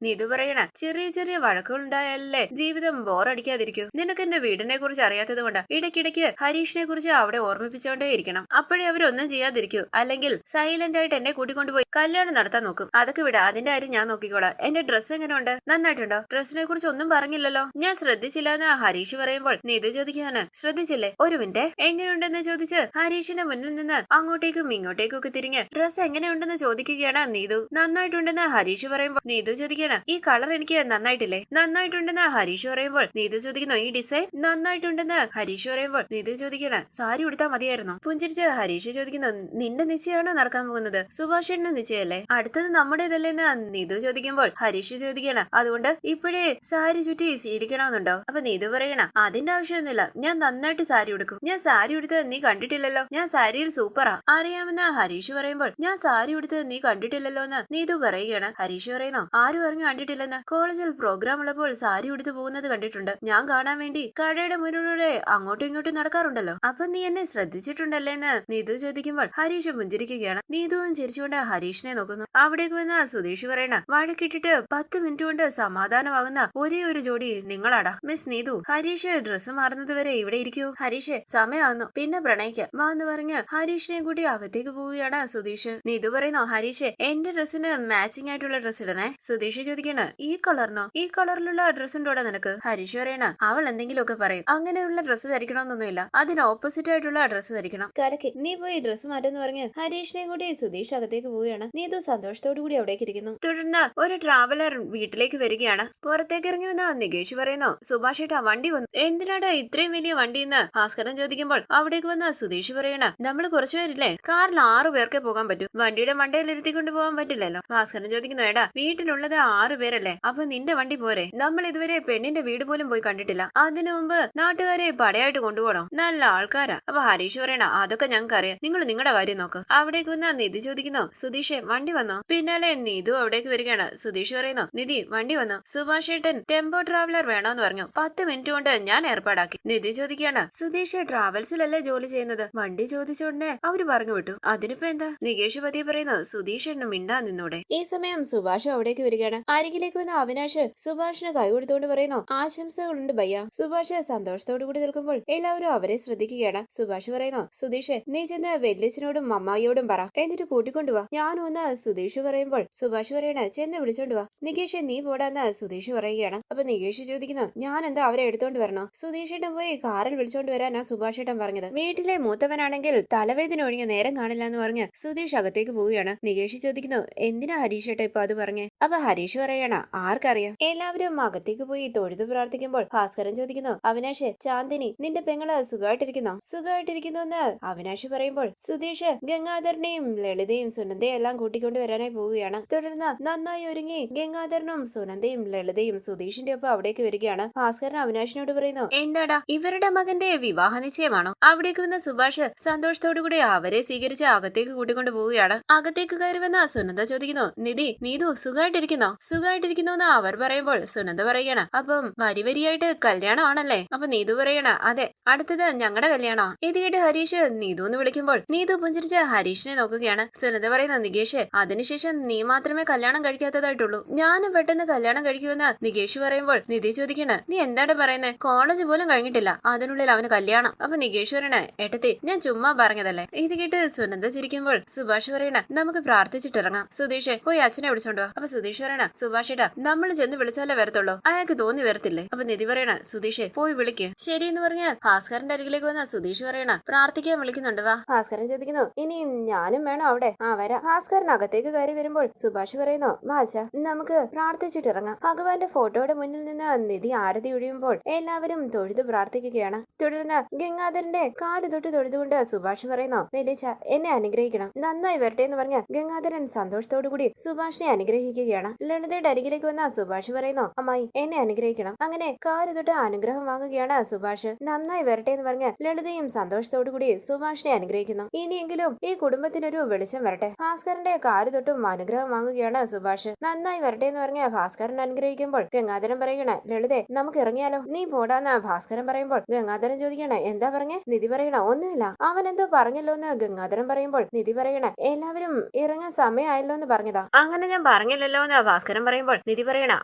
നീതു പറയണ, ചെറിയ ചെറിയ വഴക്കുകൾ ഉണ്ടായാലേ ജീവിതം ബോറടിക്കാതിരിക്കൂ. നിനക്ക് എന്റെ വീടിനെ കുറിച്ച് അറിയാത്തത് കൊണ്ട് ഇടയ്ക്കിടയ്ക്ക് ഹരീഷിനെ കുറിച്ച് അവിടെ ഓർമ്മിപ്പിച്ചോണ്ടേ ഇരിക്കണം. അപ്പോഴേ അവരൊന്നും ചെയ്യാതിരിക്കൂ, അല്ലെങ്കിൽ സൈലന്റ് ആയിട്ട് എന്നെ കൂട്ടിക്കൊണ്ടുപോയി കല്യാണം നടത്താൻ നോക്കും. അതൊക്കെ വിടാ, അതിന്റെ കാര്യം ഞാൻ നോക്കിക്കോളാം. എന്റെ ഡ്രസ്സ് എങ്ങനെയുണ്ട്? നന്നായിട്ടുണ്ടോ? ഡ്രസ്സിനെ കുറിച്ച് ഒന്നും പറഞ്ഞില്ലല്ലോ. ഞാൻ ശ്രദ്ധിച്ചില്ലെന്ന് ഹരീഷ് പറയുമ്പോൾ നീതു ചോദിക്കാണ്, ശ്രദ്ധിച്ചില്ലേ? ഒരു മിനിറ്റ്, എങ്ങനെയുണ്ടെന്ന് ചോദിച്ച് ഹരീഷിന്റെ മുന്നിൽ നിന്ന് അങ്ങോട്ടേക്കും ഇങ്ങോട്ടേക്കും ഒക്കെ തിരിഞ്ഞ് ഡ്രസ്സ് എങ്ങനെയുണ്ടെന്ന് ചോദിക്കുകയാണ് നീതു. നന്നായിട്ടുണ്ടെന്ന് ഹരീഷ് പറയുമ്പോൾ നീതു ചോദിക്കാണ്, ഈ കളർ എനിക്ക് നന്നായിട്ടില്ലേ? നന്നായിട്ടുണ്ടെന്ന് ഹരീഷ് പറയുമ്പോൾ നീതു ചോദിക്കുന്നു, ഈ ഡിസൈൻ നന്നായിട്ടുണ്ടെന്ന് ഹരീഷ് പറയുമ്പോൾ നീതു ചോദിക്കാണ്, സാരി ഉടുത്താൽ മതിയായിരുന്നു. പുഞ്ചിരിച്ച് ഹരീഷ് ചോദിക്കുന്നു, നിന്റെ നിശ്ചയമാണോ നടക്കാൻ പോകുന്നത്? സുഭാഷേട്ടന്റെ നിശ്ചയല്ലേ? അടുത്തത് നമ്മുടേതല്ലേന്ന് നീതു ചോദിക്കുമ്പോൾ ഹരീഷ് ചോദിക്കാണ്, അതുകൊണ്ട് ഇപ്പോഴേ സാരി ചുറ്റി ചിരിക്കണമെന്നുണ്ടോ? അപ്പൊ നീതു പറയണ, അതിന്റെ ആവശ്യമൊന്നുമില്ല, ഞാൻ നന്നായിട്ട് സാരി ഉടുക്കും. ഞാൻ സാരി ഉടുത്തത് നീ കണ്ടിട്ടില്ലല്ലോ, ഞാൻ സാരിയിൽ സൂപ്പറാ. അറിയാമെന്ന് ഹരീഷ് പറയുമ്പോൾ ഞാൻ സാരി ഉടുത്തത് നീ കണ്ടിട്ടില്ലല്ലോ എന്ന് നീതു പറയുകയാണ്. ഹരീഷ് പറയുന്നു, ആരും അറിഞ്ഞു കണ്ടിട്ടില്ലെന്ന്? കോളേജിൽ പ്രോഗ്രാം ഉള്ളപ്പോൾ സാരി ഉടുത്ത് പോകുന്നത് കണ്ടിട്ടുണ്ട്. ഞാൻ കാണാൻ വേണ്ടി കടയുടെ മുന്നിലൂടെ അങ്ങോട്ടും ഇങ്ങോട്ടും നടക്കാറുണ്ടല്ലോ. അപ്പൊ നീ എന്നെ ശ്രദ്ധിച്ചിട്ടുണ്ടല്ലേ എന്ന് നീതു ചോദിക്കുമ്പോൾ ഹരീഷ് പുഞ്ചിരിക്കുകയാണ്. നീതുവും ചിരിച്ചുകൊണ്ട് ഹരീഷിനെ നോക്കുന്നു. അവിടേക്ക് വന്ന സുധീഷ് പറയണ, വഴക്കിട്ടിട്ട് 10 മിനിറ്റ് കൊണ്ട് സമാധാനമാകുന്ന ഒരേ ഒരു ജോഡി നിങ്ങളാടാ. മിസ് നീതു, ഹരീഷ് ഡ്രസ്സ് മാറുന്നത് വരെ ഇവിടെ ഇരിക്കൂ. ഹരീഷ് സമയമാകുന്നു, പിന്നെ പ്രണയിക്കാം വാ എന്ന് പറഞ്ഞ് ഹരീഷിനെ കൂടി അകത്തേക്ക് പോവുകയാണ് സുധീഷ്. നീതു പറയുന്നു, ഹരീഷ് എന്റെ ഡ്രസ്സിന് മാച്ചിങ് ആയിട്ടുള്ള ഡ്രസ് ഇടണേ. സുധീഷ് ചോദിക്കണ, ഈ കളറിനോ? ഈ കളറിലുള്ള ഡ്രസ് ഉണ്ടോടാ നിനക്ക്? ഹരീഷ് പറയണ, അവൾ എന്തെങ്കിലുമൊക്കെ പറയും, അങ്ങനെയുള്ള ഡ്രസ്സ് ധരിക്കണമെന്നൊന്നുമില്ല, അതിന് ഓപ്പോസിറ്റ് ആയിട്ടുള്ള ഡ്രസ്സ് ധരിക്കണം. കലക്കി, നീ പോയി ഡ്രസ്സ് മാറ്റെന്ന് പറഞ്ഞ് ഹരീഷിനെ കൂടി സുധീഷ് അകത്തേക്ക് പോവുകയാണ്. നീതു സന്തോഷത്തോടു കൂടി അവിടേക്ക് ഇരിക്കുന്നു. തുടർന്ന് ഒരു ട്രാവലർ വീട്ടിലേക്ക് വരികയാണ്. പുറത്തേക്ക് ഇറങ്ങി വന്ന നികേഷ് പറയുന്നു, സുഭാഷ് ഏട്ടാ വണ്ടി വന്നു. എന്തിനാടാ ഇത്രയും വലിയ വണ്ടി എന്ന് ഭാസ്കരൻ ചോദിക്കുമ്പോൾ അവിടേക്ക് വന്ന സുധീഷ് പറയണ, നമ്മൾ കുറച്ചുപേരില്ലേ, കാറിൽ 6 പേർക്കേ പോകാൻ പറ്റൂ, വണ്ടിയുടെ മണ്ടയിൽ ഇരുത്തിക്കൊണ്ട് പോകാൻ പറ്റില്ലല്ലോ. ഭാസ്കരൻ ചോദിക്കുന്നു, എടാ വീട്ടിലുള്ളത് 6 പേരല്ലേ, അപ്പൊ നിന്റെ വണ്ടി പോരെ? നമ്മൾ ഇതുവരെ പെണ്ണിന്റെ വീട് പോലും പോയി കണ്ടിട്ടില്ല, അതിനു മുമ്പ് നാട്ടുകാരെ പടയായിട്ട് കൊണ്ടുപോകണം, നല്ല ആൾക്കാരാ. അപ്പൊ ഹരീഷ് പറയണ, അതൊക്കെ ഞങ്ങൾക്ക് അറിയാം, നിങ്ങൾ നിങ്ങളുടെ കാര്യം നോക്ക്. അവിടേക്ക് വന്ന നിധി ചോദിക്കുന്നു, സുധീഷെ വണ്ടി വന്നോ? പിന്നാലെ നീതു അവിടേക്ക് വരികയാണ്. സുധീഷ് പറയുന്നു, നിധി വണ്ടി വന്നു, സുഭാഷ് ഏട്ടൻ ടെമ്പോ ട്രാവലർ വേണോന്ന് പറഞ്ഞു, 10 മിനിറ്റ് കൊണ്ട് ഞാൻ ഏർപ്പാടാക്കി. നിധി ചോദിക്കുകയാണ്, സുധീഷ് ട്രാവൽസിലല്ലേ ജോലി ചെയ്യുന്നത്? വണ്ടി ചോദിച്ചോടനെ അവര് പറഞ്ഞു വിട്ടു, അതിനിപ്പോ എന്താ? നികേഷ് പതി പറയുന്നു, സുധീഷ് എന്നെ മിണ്ടാ നിന്നൂടെ. ഈ സമയം സുഭാഷ് അവിടേക്ക് വരികയാണ്. അരികിലേക്ക് വന്ന അവിനാഷ് സുഭാഷിന് കൈ കൊടുത്തുകൊണ്ട് പറയുന്നു, ആശംസകളുണ്ട് ഭയ്യ. സുഭാഷ് സന്തോഷത്തോടു കൂടി നിൽക്കുമ്പോൾ എല്ലാവരും അവരെ ശ്രദ്ധിക്കുകയാണ്. സുഭാഷ് പറയുന്നു, സുധീഷ് നീ ചെന്ന് വല്യച്ഛനോടും അമ്മായിയോടും പറ, എന്നിട്ട് കൂട്ടിക്കൊണ്ടുവാ. ഞാനും ഒന്ന് സുധീഷ് പറയുമ്പോൾ സുഭാഷ് പറയണ, ചെന്ന് വിളിച്ചോണ്ട് വാ. നികേഷ് നീ പോടാന്ന് സുധീഷ് പറയുകയാണ്. അപ്പൊ നികേഷ് ചോദിക്കുന്നു, ഞാൻ എന്താ അവരെ എടുത്തോണ്ട് വരണോ? സുധീഷേട്ടൻ പോയി കാറിൽ വിളിച്ചോണ്ട് വരാനാ സുഭാഷേട്ടൻ പറഞ്ഞത്. വീട്ടിലെ മൂത്തവനാണെങ്കിൽ തലവേദന ഒഴിഞ്ഞ നേരം കാണില്ല എന്ന് പറഞ്ഞ് സുധീഷ് അകത്തേക്ക് പോവുകയാണ്. നികേഷ് ചോദിക്കുന്നു, എന്തിനാ ഹരീഷേട്ട ഇപ്പൊ അത് പറഞ്ഞേ? അപ്പൊ ഹരീഷ് പറയണ, ആർക്കറിയാം. എല്ലാവരും അകത്തേക്ക് പോയി തൊഴുതു പ്രാർത്ഥിക്കുമ്പോൾ ഭാസ്കരൻ ചോദിക്കുന്നു, അവിനാഷ് ചാന്ദിനി നിന്റെ പെങ്ങള് സുഖമായിട്ടിരിക്കുന്നോ? സുഖമായിട്ടിരിക്കുന്നു എന്ന് അവിനാഷ് പറയുമ്പോൾ സുധീഷ് ഗംഗാധരനെയും ലളിതയും സുനന്ദയും എല്ലാം കൂട്ടിക്കൊണ്ട് വരാനായി പോവുകയാണ്. തുടർന്ന് നന്നായി ഒരുങ്ങി ഗംഗാധരനും സുനന്ദയും ലളിതയും സുധീഷിന്റെ ഒപ്പം അവിടേക്ക് വരികയാണ്. ഭാസ്കരൻ അവിനാഷിനോട് പറയുന്നു, എന്താടാ ഇവരുടെ മകന്റെ വിവാഹ നിശ്ചയമാണോ? അവിടേക്ക് വന്ന സുഭാഷ് സന്തോഷത്തോടു കൂടി അവരെ സ്വീകരിച്ച് അകത്തേക്ക് കൂട്ടിക്കൊണ്ട് പോവുകയാണ്. അകത്തേക്ക് കയറി വന്ന സുനന്ദ ചോദിക്കുന്നു, നിധി നീതു സുഖമായിട്ടിരിക്കുന്നോ? സുഖമായിട്ടിരിക്കുന്നു എന്ന് അവർ പറയുമ്പോൾ സുനന്ദ പറയുകയാണ്, അപ്പം വരി വരിയായിട്ട് കല്യാണമാണല്ലേ? അപ്പൊ നീതു പറയണ, അതെ, അടുത്തത് ഞങ്ങളുടെ കല്യാണോ? ഇത് കേട്ട് ഹരീഷ് നീതു എന്ന് വിളിക്കുമ്പോൾ നീതു പുഞ്ചിരിച്ച് ഹരീഷിനെ നോക്കുകയാണ്. സുനന്ദ പറയുന്ന, നികേഷ് അതിനുശേഷം നീ മാത്രമേ കല്യാണം കഴിക്കാത്തതായിട്ടുള്ളൂ, ഞാനും പെട്ടെന്ന് കല്യാണം കഴിക്കുമെന്ന് നികേഷ് പറയുമ്പോൾ നിധി ചോദിക്കണ, നീ എന്താണ് പറയുന്നത്? കോളേജ് പോലും കഴിഞ്ഞിട്ടില്ല, അതിനുള്ളിൽ അവന് കല്യാണം. അപ്പൊ നികേഷ് പറയണ, ഏട്ടത്തി ഞാൻ ചുമ്മാ പറഞ്ഞതല്ലേ. ഇത് കേട്ട് സുനന്ദ ചിരിക്കുമ്പോൾ സുഭാഷ് പറയണ, നമുക്ക് പ്രാർത്ഥിച്ചിട്ടിറങ്ങാം. സുധീഷ് പോയി അച്ഛനെ വിളിച്ചോണ്ട് വാ. അപ്പൊ സുധീഷ് പറയണ, സുഭാഷ് ഏട്ടാ നമ്മൾ ചെന്ന് വിളിച്ചാലേ വരത്തുള്ളൂ, അയാൾക്ക് തോന്നി വരത്തില്ലേ? അപ്പൊ നിധി പറയണ സുധീഷെ പോയി വിളിക്ക്. ശരി എന്ന് പറഞ്ഞ ഭാസ്കരന്റെ അരികിലേക്ക് വന്ന സുധീഷ് പറയണ പ്രാർത്ഥിക്കാൻ വിളിക്കുന്നുണ്ട്, വാ. ഭാസ്കരൻ ചോദിക്കുന്നു, ഇനിയും ഞാനും വേണോ അവിടെ? ആ വരാം. ഭാസ്കരൻ അകത്തേക്ക് കയറി വരുമ്പോൾ സുഭാഷ് പറയുന്നു, വാച്ച നമുക്ക് പ്രാർത്ഥിച്ചിട്ടിറങ്ങാം. ഭഗവാന്റെ ഫോട്ടോയുടെ മുന്നിൽ നിന്ന് നിധി ആരതി ഒഴിയുമ്പോൾ എല്ലാവരും തൊഴുതു പ്രാർത്ഥിക്കുകയാണ്. തുടർന്ന് ഗംഗാധരന്റെ കാല് തൊട്ട് തൊഴുതുകൊണ്ട് സുഭാഷ് പറയുന്നു, വലിച്ച എന്നെ അനുഗ്രഹിക്കണം, നന്നായി വരട്ടെ എന്ന് പറഞ്ഞ ഗംഗാധരൻ സന്തോഷത്തോടുകൂടി സുഭാഷിനെ അനുഗ്രഹിക്കുകയാണ്. ലളിതയുടെ അരികിലേക്ക് വന്ന സുഭാഷ് പറയുന്നു, അമ്മായി എന്നെ അനുഗ്രഹിക്കണം. അങ്ങനെ കാല് തൊട്ട് അനുഗ്രഹം വാങ്ങുകയാണ് സുഭാഷ്. നന്നായി വരട്ടെ എന്ന് പറഞ്ഞ് ലളിതയും സന്തോഷത്തോടുകൂടി സുഭാഷിനെ അനുഗ്രഹിക്കുന്നു. ഇനിയെങ്കിലും ഈ കുടുംബത്തിനൊരു വെളിച്ചം വരട്ടെ. ഭാസ്കരന്റെ കാല് തൊട്ടും അനുഗ്രഹം വാങ്ങുകയാണ് സുഭാഷ്. നന്നായി വരട്ടെ എന്ന് പറഞ്ഞ ഭാസ്കരൻ അനുഗ്രഹിക്കുമ്പോൾ ഗംഗാധരൻ പറയണ, ലളിതേ നമുക്ക് ഇറങ്ങിയാലോ? നീ പോടാന്ന് ഭാസ്കരൻ പറയുമ്പോൾ ഗംഗാധരൻ ചോദിക്കണ, എന്താ പറഞ്ഞേ? നിധി പറയണ, ഒന്നുമില്ല. അവൻ എന്തോ പറഞ്ഞല്ലോ എന്ന് ഗംഗാധരൻ പറയുമ്പോൾ നിധി പറയണ, എല്ലാവരും ഇറങ്ങാൻ സമയമായല്ലോ എന്ന് പറഞ്ഞതാ. അങ്ങനെ ഞാൻ പറഞ്ഞില്ലല്ലോ എന്ന് ഭാസ്കരൻ പറയുമ്പോൾ നിധി പറയണ,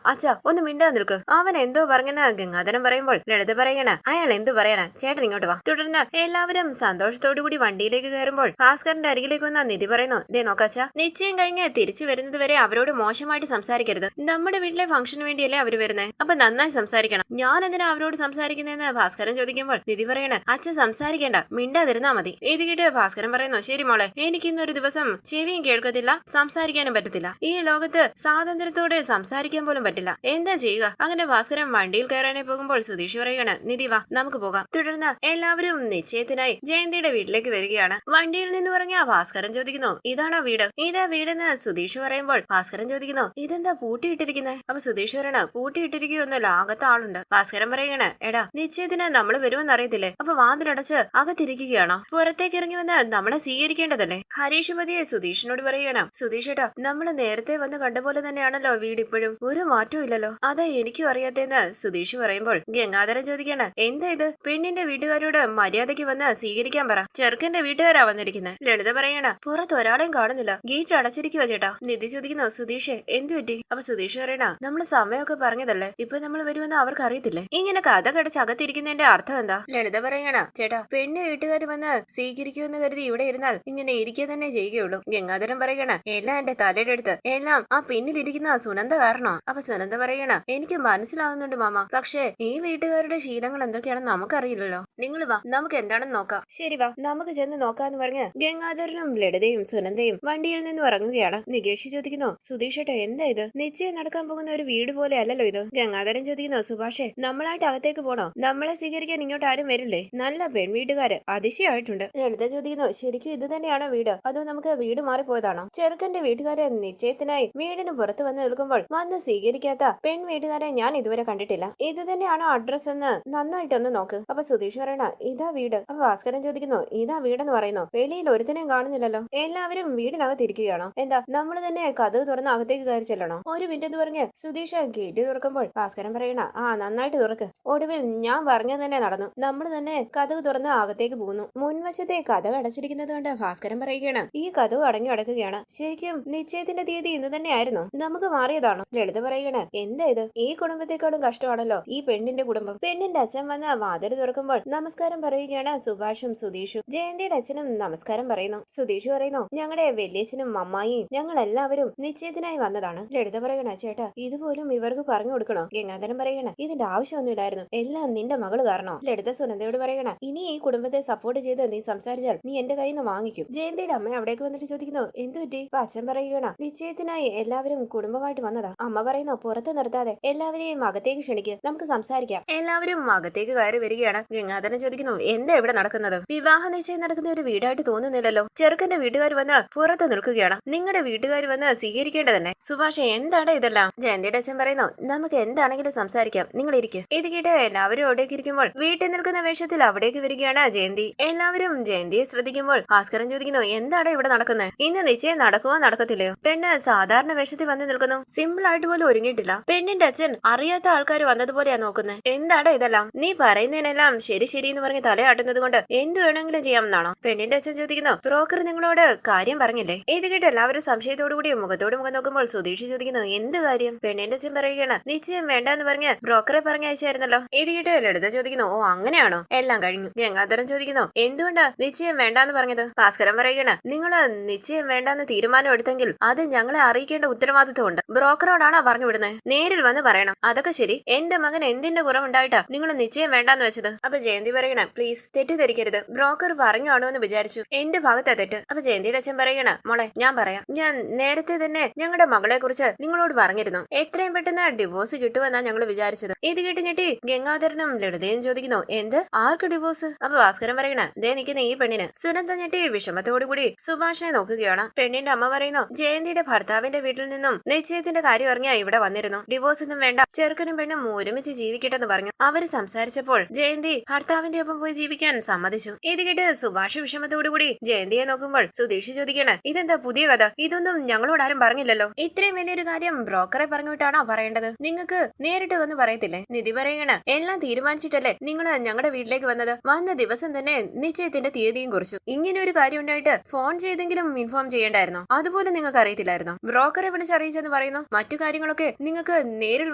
അച്ഛാ ഒന്ന് മിണ്ടാ നിൽക്ക്, അവൻ എന്തോ പറഞ്ഞെന്ന് ഗംഗാധരൻ പറയുമ്പോൾ ലളിത പറയണ, അയാൾ എന്തു പറയാനാ, ചേട്ടൻ ഇങ്ങോട്ട് വാ. തുടർന്ന് എല്ലാവരും സന്തോഷത്തോടു കൂടി വണ്ടിയിലേക്ക് കയറുമ്പോൾ ഭാസ്കരന്റെ അരികിലേക്ക് വന്ന നിധി പറയുന്നു, ദേ നോക്കാച്ച, നിശ്ചയം കഴിഞ്ഞ് തിരിച്ചു വരുന്നത് വരെ അവരോട് മോശമായിട്ട് സംസാരിക്കരുത്. നമ്മുടെ വീട്ടിലെ ഫംഗ്ഷന് വേണ്ടിയല്ലേ അവര് വരുന്നത്, അപ്പൊ നന്നായി സംസാരിക്കണം. ഞാൻ എന്തിനാ അവരോട് സംസാരിക്കുന്നതെന്ന് ഭാസ്കരൻ ചോദിക്കുമ്പോൾ നിധി പറയണ, അച്ഛൻ സംസാരിക്കേണ്ട, മിണ്ടാതിരുന്നാ മതി. ഇത് കേട്ട് ഭാസ്കരൻ പറയുന്നു, ശരി മോളെ, എനിക്ക് ഇന്നൊരു ദിവസം ചെവിയും കേൾക്കത്തില്ല, സംസാരിക്കാനും പറ്റത്തില്ല. ഈ ലോകത്ത് സ്വാതന്ത്ര്യത്തോടെ സംസാരിക്കാൻ പോലും പറ്റില്ല, എന്താ ചെയ്യുക? അങ്ങനെ ഭാസ്കരൻ വണ്ടിയിൽ കയറാനായി പോകുമ്പോൾ സുധീഷ് പറയാണ്, നിധി വാ നമുക്ക് പോകാം. തുടർന്ന് എല്ലാവരും നിശ്ചയത്തിനായി ജയന്തിയുടെ വീട്ടിലേക്ക് വരികയാണ്. വണ്ടിയിൽ നിന്ന് പറഞ്ഞ ഭാസ്കരൻ ചോദിക്കുന്നു, ഇതാണോ വീട്? ഇതാ വീടെന്ന് സുധീഷ് പറയുമ്പോൾ ഭാസ്കരൻ ചോദിക്കുന്നു, ഇതെന്താ പൂട്ടിയിട്ടിരിക്കുന്നത്? അപ്പൊ സുധീഷ് പറയണ, പൂട്ടിയിട്ടിരിക്കുകയൊന്നുമല്ല, അകത്ത് ആളുണ്ട്. ഭാസ്കരൻ പറയണ, എടാ നിശ്ചയത്തിന് നമ്മൾ വരുമെന്ന് അറിയത്തില്ലേ, അപ്പൊ വാതിലടച്ച് അകത്തിരിക്കുകയാണോ? പുറത്തേക്ക് ഇറങ്ങി വന്ന് നമ്മളെ സ്വീകരിക്കേണ്ടതല്ലേ? ഹരീഷ് പതിയെ സുധീഷിനോട് പറയണം, സുധീഷ് ഏട്ടാ നമ്മള് നേരത്തെ വന്ന് കണ്ട പോലെ തന്നെയാണല്ലോ വീട്, ഇപ്പോഴും ഒരു മാറ്റവും ഇല്ലല്ലോ. അതാ എനിക്കും അറിയാത്തെന്ന് സുധീഷ് പറയുമ്പോൾ ഗംഗാധരൻ ചോദിക്കണ, എന്താ ഇത്? പെണ്ണിന്റെ വീട്ടുകാരോട് മര്യാദയ്ക്ക് വന്ന് സ്വീകരിക്കാൻ പറ, ചെറുക്കന്റെ വീട്ടുകാരാ വന്നിരിക്കുന്നത്. ലളിത പറയണ, പുറത്ത് ഒരാളെയും കാണുന്നില്ല, ഗേറ്റ് അടച്ചിരിക്കുവോ ചേട്ടാ? നിധി ചോദിക്കുന്നു, സുധീഷ് എന്തു പറ്റി? അപ്പൊ സുധീഷ് പറയണ, നമ്മള് സമയമൊക്കെ പറഞ്ഞതല്ലേ, ഇപ്പൊ നമ്മൾ വരുമെന്ന് അവർക്ക് അറിയത്തില്ലേ? ഇങ്ങനെ കഥ കടച്ച് അകത്തിരിക്കുന്നതിന്റെ അർത്ഥം എന്താ? ലളിത പറയണ, ചേട്ടാ പെണ്ണ് വീട്ടുകാർ വന്ന് സ്വീകരിക്കുമെന്ന് കരുതി ഇവിടെ ഇരുന്നാൽ ഇങ്ങനെ ഇരിക്കുക തന്നെ ചെയ്യുകയുള്ളൂ. ഗംഗാധരൻ പറയണ, എല്ലാം എന്റെ തലയുടെ അടുത്ത്, എല്ലാം ആ പിന്നിലിരിക്കുന്ന സുനന്ദ കാരണോ? അപ്പൊ സുനന്ദ പറയണ, എനിക്ക് മനസ്സിലാവുന്നുണ്ട് മാമ, പക്ഷേ ഈ വീട്ടുകാരുടെ ശീലങ്ങൾ എന്തൊക്കെയാണെന്ന് നമുക്കറിയില്ലല്ലോ. നിങ്ങൾ വാ, നമുക്ക് എന്താണെന്ന് നോക്കാം. ശരി വാ, നമുക്ക് ചെന്ന് നോക്കാന്ന് പറഞ്ഞ് ഗംഗാധരനും ലളിതയും സുനന്ദയും വണ്ടിയിൽ നിന്ന് ഇറങ്ങുകയാണ്. നികേഷ് ചോദിക്കുന്നു, സുധീഷ് ഏട്ടാ എന്താ ഇത്? നിശ്ചയം നടക്കാൻ പോകുന്ന ഒരു വീട് പോലെ അല്ലല്ലോ ഇത്. ഗംഗാധരൻ ചോദിക്കുന്നു, സുഭാഷേ നമ്മളായിട്ട് അകത്തേക്ക് പോണോ? നമ്മളെ സ്വീകരിക്കാൻ ഇങ്ങോട്ട് ആരും വരില്ലേ? നല്ല പെൺവീട്ടുകാര്, അതിശയായിട്ടുണ്ട്. ലളിത ചോദിക്കുന്നു, ശരിക്കും ഇത് തന്നെയാണോ വീട്, അതോ നമുക്ക് വീട് മാറിപ്പോയതാണോ? ചെറുക്കന്റെ വീട്ടുകാരെ നിശ്ചയത്തിനായി വീടിന് പുറത്ത് വന്ന് നിൽക്കുമ്പോൾ വന്ന് സ്വീകരിക്കാത്ത പെൺ വീട്ടുകാരെ ഞാൻ ഇതുവരെ കണ്ടിട്ടില്ല. ഇത് തന്നെയാണോ അഡ്രസ് എന്ന് നന്നായിട്ടൊന്ന് നോക്ക്. അപ്പൊ സുധീഷ് പറയണ, ഇതാ വീട്. അപ്പൊ ഭാസ്കരൻ ചോദിക്കുന്നു, ഇതാ വീടെന്ന് പറയുന്നു, വെളിയിൽ ഒരുത്തിനെയും കാണുന്നില്ലല്ലോ, എല്ലാവരും വീടിനകത്ത് ഇരിക്കുകയാണോ? എന്താ നമ്മൾ തന്നെ കഥ തുറന്ന് അകത്തേക്ക് കയറി ചെല്ലണോ? ഒരു മിനിറ്റ് എന്ന് പറഞ്ഞ് സുധീഷ് ഗേറ്റ് തുറക്കുമ്പോൾ ഭാസ്കരൻ പറയണ, ആ നന്നായിട്ട് തുറക്ക്. ഒടുവിൽ ഞാൻ പറഞ്ഞത് തന്നെ നടന്നു, നമ്മൾ തന്നെ കഥവ് തുറന്ന് അകത്തേക്ക് പോകുന്നു. മുൻവശത്തെ കഥ അടച്ചിരിക്കുന്നത് കൊണ്ട് ഭാസ്കരൻ പറയുകയാണ്, ഈ കഥവ് അടങ്ങി അടക്കുകയാണ്. ശരിക്കും നിശ്ചയത്തിന്റെ തീയതി ഇന്ന് തന്നെയായിരുന്നു, നമുക്ക് മാറിയതാണോ? ലളിത പറയുകയാണ്, എന്താ ഇത്? ഈ കുടുംബത്തെക്കാളും കഷ്ടമാണല്ലോ ഈ പെണ്ണിന്റെ കുടുംബം. പെണ്ണിന്റെ അച്ഛൻ വന്ന് വാതിൽ തുറക്കുമ്പോൾ നമസ്കാരം പറയുകയാണ് സുഭാഷും സുധീഷും. ജയന്തിയുടെ അച്ഛനും നമസ്കാരം പറയുന്നു. സുധീഷ് പറയുന്നു, ഞങ്ങളുടെ വലിയച്ഛനും അമ്മായിയും ഞങ്ങൾ എല്ലാവരും നിശ്ചയത്തിനായി വന്നതാണ്. ലളിത പറയണ, ചേട്ടാ ഇതുപോലും ഇവർക്ക് പറഞ്ഞു കൊടുക്കണോ? ഗംഗാധരൻ പറയണ, ഇതിന്റെ ആവശ്യമൊന്നുമില്ലായിരുന്നു, എല്ലാം നിന്റെ മകള് കാരണോ? ലളിത സുനന്ദയോട് പറയണ, ഇനി ഈ കുടുംബത്തെ സപ്പോർട്ട് ചെയ്ത് നീ സംസാരിച്ചാൽ നീ എന്റെ കയ്യിൽ നിന്ന് വാങ്ങിക്കും. ജയന്തിയുടെ അമ്മ അവിടേക്ക് വന്നിട്ട് ചോദിക്കുന്നു, എന്തു പറ്റി? അപ്പൊ അച്ഛൻ പറയുകയാണ്, നിശ്ചയത്തിനായി എല്ലാവരും കുടുംബമായിട്ട് വന്നതാ. അമ്മ പറയുന്നു, പുറത്ത് നിർത്താതെ എല്ലാവരെയും അകത്തേക്ക് ക്ഷണിക്ക്, നമുക്ക് സംസാരിക്കാം. എല്ലാവരും അകത്തേക്ക് കയറി വരികയാണ്. ഗംഗാധരൻ ചോദിക്കുന്നു, എന്താ ഇവിടെ നടക്കുന്നത്? വിവാഹ നിശ്ചയം നടക്കുന്ന ഒരു വീടായിട്ട് തോന്നുന്നില്ലല്ലോ. ചെറുക്കന്റെ വീട്ടുകാർ വന്ന് പുറത്ത് നിൽക്കുകയാണ്, നിങ്ങളുടെ വീട്ടുകാർ വന്ന് സ്വീകരിക്കേണ്ടതന്നെ. സുഭാഷ് എന്താണ് ഇതെല്ലാം? ജയന്തിയുടെ അച്ഛൻ പറയുന്നു, നമുക്ക് എന്താണെങ്കിലും സംസാരിക്കാം, നിങ്ങൾ ഇരിക്കും. ഇത് കേട്ട് എല്ലാവരും അവിടേക്ക് ഇരിക്കുമ്പോൾ വീട്ടിൽ നിൽക്കുന്ന വേഷത്തിൽ അവിടേക്ക് വരികയാണ് ജയന്തി. എല്ലാവരും ജയന്തിയെ ശ്രദ്ധിക്കുമ്പോൾ ഭാസ്കരൻ ചോദിക്കുന്നു, എന്താണ് ഇവിടെ നടക്കുന്നത്? ഇന്ന് നിശ്ചയം നടക്കുവോ നടക്കത്തില്ലയോ? പെണ്ണ് സാധാരണ വേഷത്തിൽ വന്ന് നിൽക്കുന്നു, സിമ്പിൾ ആയിട്ട് പോലും ഒരുങ്ങിയിട്ടില്ല. പെണ്ണിന്റെ അച്ഛൻ അറിയാത്ത ആൾക്കാർ വന്നതുപോലെയാ നോക്കുന്നത്. എന്താണ് ഇതെല്ലാം? നീ പറയുന്നതിനെല്ലാം ശരി ശരി എന്ന് പറഞ്ഞ് തലയാട്ടുന്നത് കൊണ്ട് എന്ത് വേണമെങ്കിലും ചെയ്യാമെന്നാണോ? പെണ്ണിന്റെ അച്ഛൻ ചോദിക്കുന്നു, ബ്രോക്കർ നിങ്ങളോട് കാര്യം പറഞ്ഞില്ലേ? ഇത് കേട്ട് എല്ലാവരും സംശയത്തോടുകൂടി മുഖത്തോട് മുഖം നോക്കുമ്പോൾ സുധീഷ് ചോദിക്കുന്നു, എന്ത് കാര്യം? പെണ്ണിന്റെ അച്ഛൻ പറയുകയാണ്, നിശ്ചയം വേണ്ടെന്ന് പറഞ്ഞ് ബ്രോക്കറെ പറഞ്ഞയച്ചായിരുന്നല്ലോ. ഇത് കേട്ട് ലളിത ചോദിക്കുന്നു, ഓ അങ്ങനെയാണോ? എല്ലാം കഴിഞ്ഞു. ഗംഗാധരൻ ചോദിക്കുന്നു, എന്തുകൊണ്ടാ നിശ്ചയം വേണ്ടാന്ന് പറഞ്ഞത്? ഭാസ്കരൻ പറയുകയാണ്, നിങ്ങള് നിശ്ചയം വേണ്ടാന്ന് തീരുമാനം എടുത്തെങ്കിൽ അത് ഞങ്ങളെ അറിയിക്കേണ്ട ഉത്തരവാദിത്വമുണ്ട്. ബ്രോക്കറോടാണോ പറഞ്ഞു വിടുന്നത്? തോന്നുന്നേ? നേരിൽ വന്ന് പറയണം. അതൊക്കെ ശരി, എന്റെ മകൻ എന്തിന്റെ കുറവുണ്ടായിട്ടാ നിങ്ങൾ നിശ്ചയം വേണ്ടാന്ന് വെച്ചത്? അപ്പൊ ജയന്തി പറയണ, പ്ലീസ് തെറ്റിദ്ധരിക്കരുത്, ബ്രോക്കർ പറഞ്ഞാണോ എന്ന് വിചാരിച്ചു, എന്റെ ഭാഗത്താ തെറ്റ്. അപ്പൊ ജയന്തിയുടെ അച്ഛൻ പറയണ, മോളെ ഞാൻ പറയാം, ഞാൻ നേരത്തെ തന്നെ ഞങ്ങളുടെ മകളെ കുറിച്ച് നിങ്ങളോട് പറഞ്ഞിരുന്നു. എത്രയും പെട്ടെന്ന് ഡിവോഴ്സ് കിട്ടുമെന്നാ ഞങ്ങൾ വിചാരിച്ചത്. ഇത് കേട്ട് ഞെട്ടി ഗംഗാധരനും ലളിതയും ചോദിക്കുന്നു, എന്ത്, ആർക്ക് ഡിവോഴ്സ്? അപ്പൊ ഭാസ്കരൻ പറയണ, ദേ നിൽക്കുന്ന ഈ പെണ്ണിന്. സുനന്ദ ഞെട്ടി വിഷമത്തോടുകൂടി സുഭാഷിനെ നോക്കുകയാണ്. പെണ്ണിന്റെ അമ്മ പറയുന്നു, ജയന്തിയുടെ ഭർത്താവിന്റെ വീട്ടിൽ നിന്നും നിശ്ചയത്തിന്റെ കാര്യം അറിഞ്ഞാ ഇവിടെ വന്നിരുന്നു. ഡിവോഴ്സ് ഒന്നും വേണ്ട, ചെറുക്കനും പെണ്ണും ഒരുമിച്ച് ജീവിക്കട്ടെന്ന് പറഞ്ഞു. അവര് സംസാരിച്ചപ്പോൾ ജയന്തി ഭർത്താവിന്റെ ഒപ്പം പോയി ജീവിക്കാൻ സമ്മതിച്ചു. ഇത് കേട്ട് സുഭാഷ് വിഷമത്തോടുകൂടി ജയന്തിയെ നോക്കുമ്പോൾ സുധീഷ് ചോദിക്കണ, ഇതെന്താ പുതിയ കഥ? ഇതൊന്നും ഞങ്ങളോട് ആരും പറഞ്ഞില്ലല്ലോ. ഇത്രയും വലിയൊരു കാര്യം ബ്രോക്കറെ പറഞ്ഞിട്ടാണോ പറയേണ്ടത്? നിങ്ങൾക്ക് നേരിട്ട് വന്ന് പറയത്തില്ലേ? നിധി പറയണ, എല്ലാം തീരുമാനിച്ചിട്ടല്ലേ നിങ്ങൾ ഞങ്ങളുടെ വീട്ടിലേക്ക് വന്നത്? വന്ന ദിവസം തന്നെ നിശ്ചയത്തിന്റെ തീയതിയും കുറിച്ചു. ഇങ്ങനെ ഒരു കാര്യം ഉണ്ടായിട്ട് ഫോൺ ചെയ്തെങ്കിലും ഇൻഫോം ചെയ്യേണ്ടായിരുന്നു. അതുപോലെ നിങ്ങൾക്ക് അറിയത്തില്ലായിരുന്നു? ബ്രോക്കറെ വിളിച്ചറിയിച്ചെന്ന് പറയുന്നു. മറ്റു കാര്യങ്ങളൊക്കെ നിങ്ങൾക്ക് നേരിൽ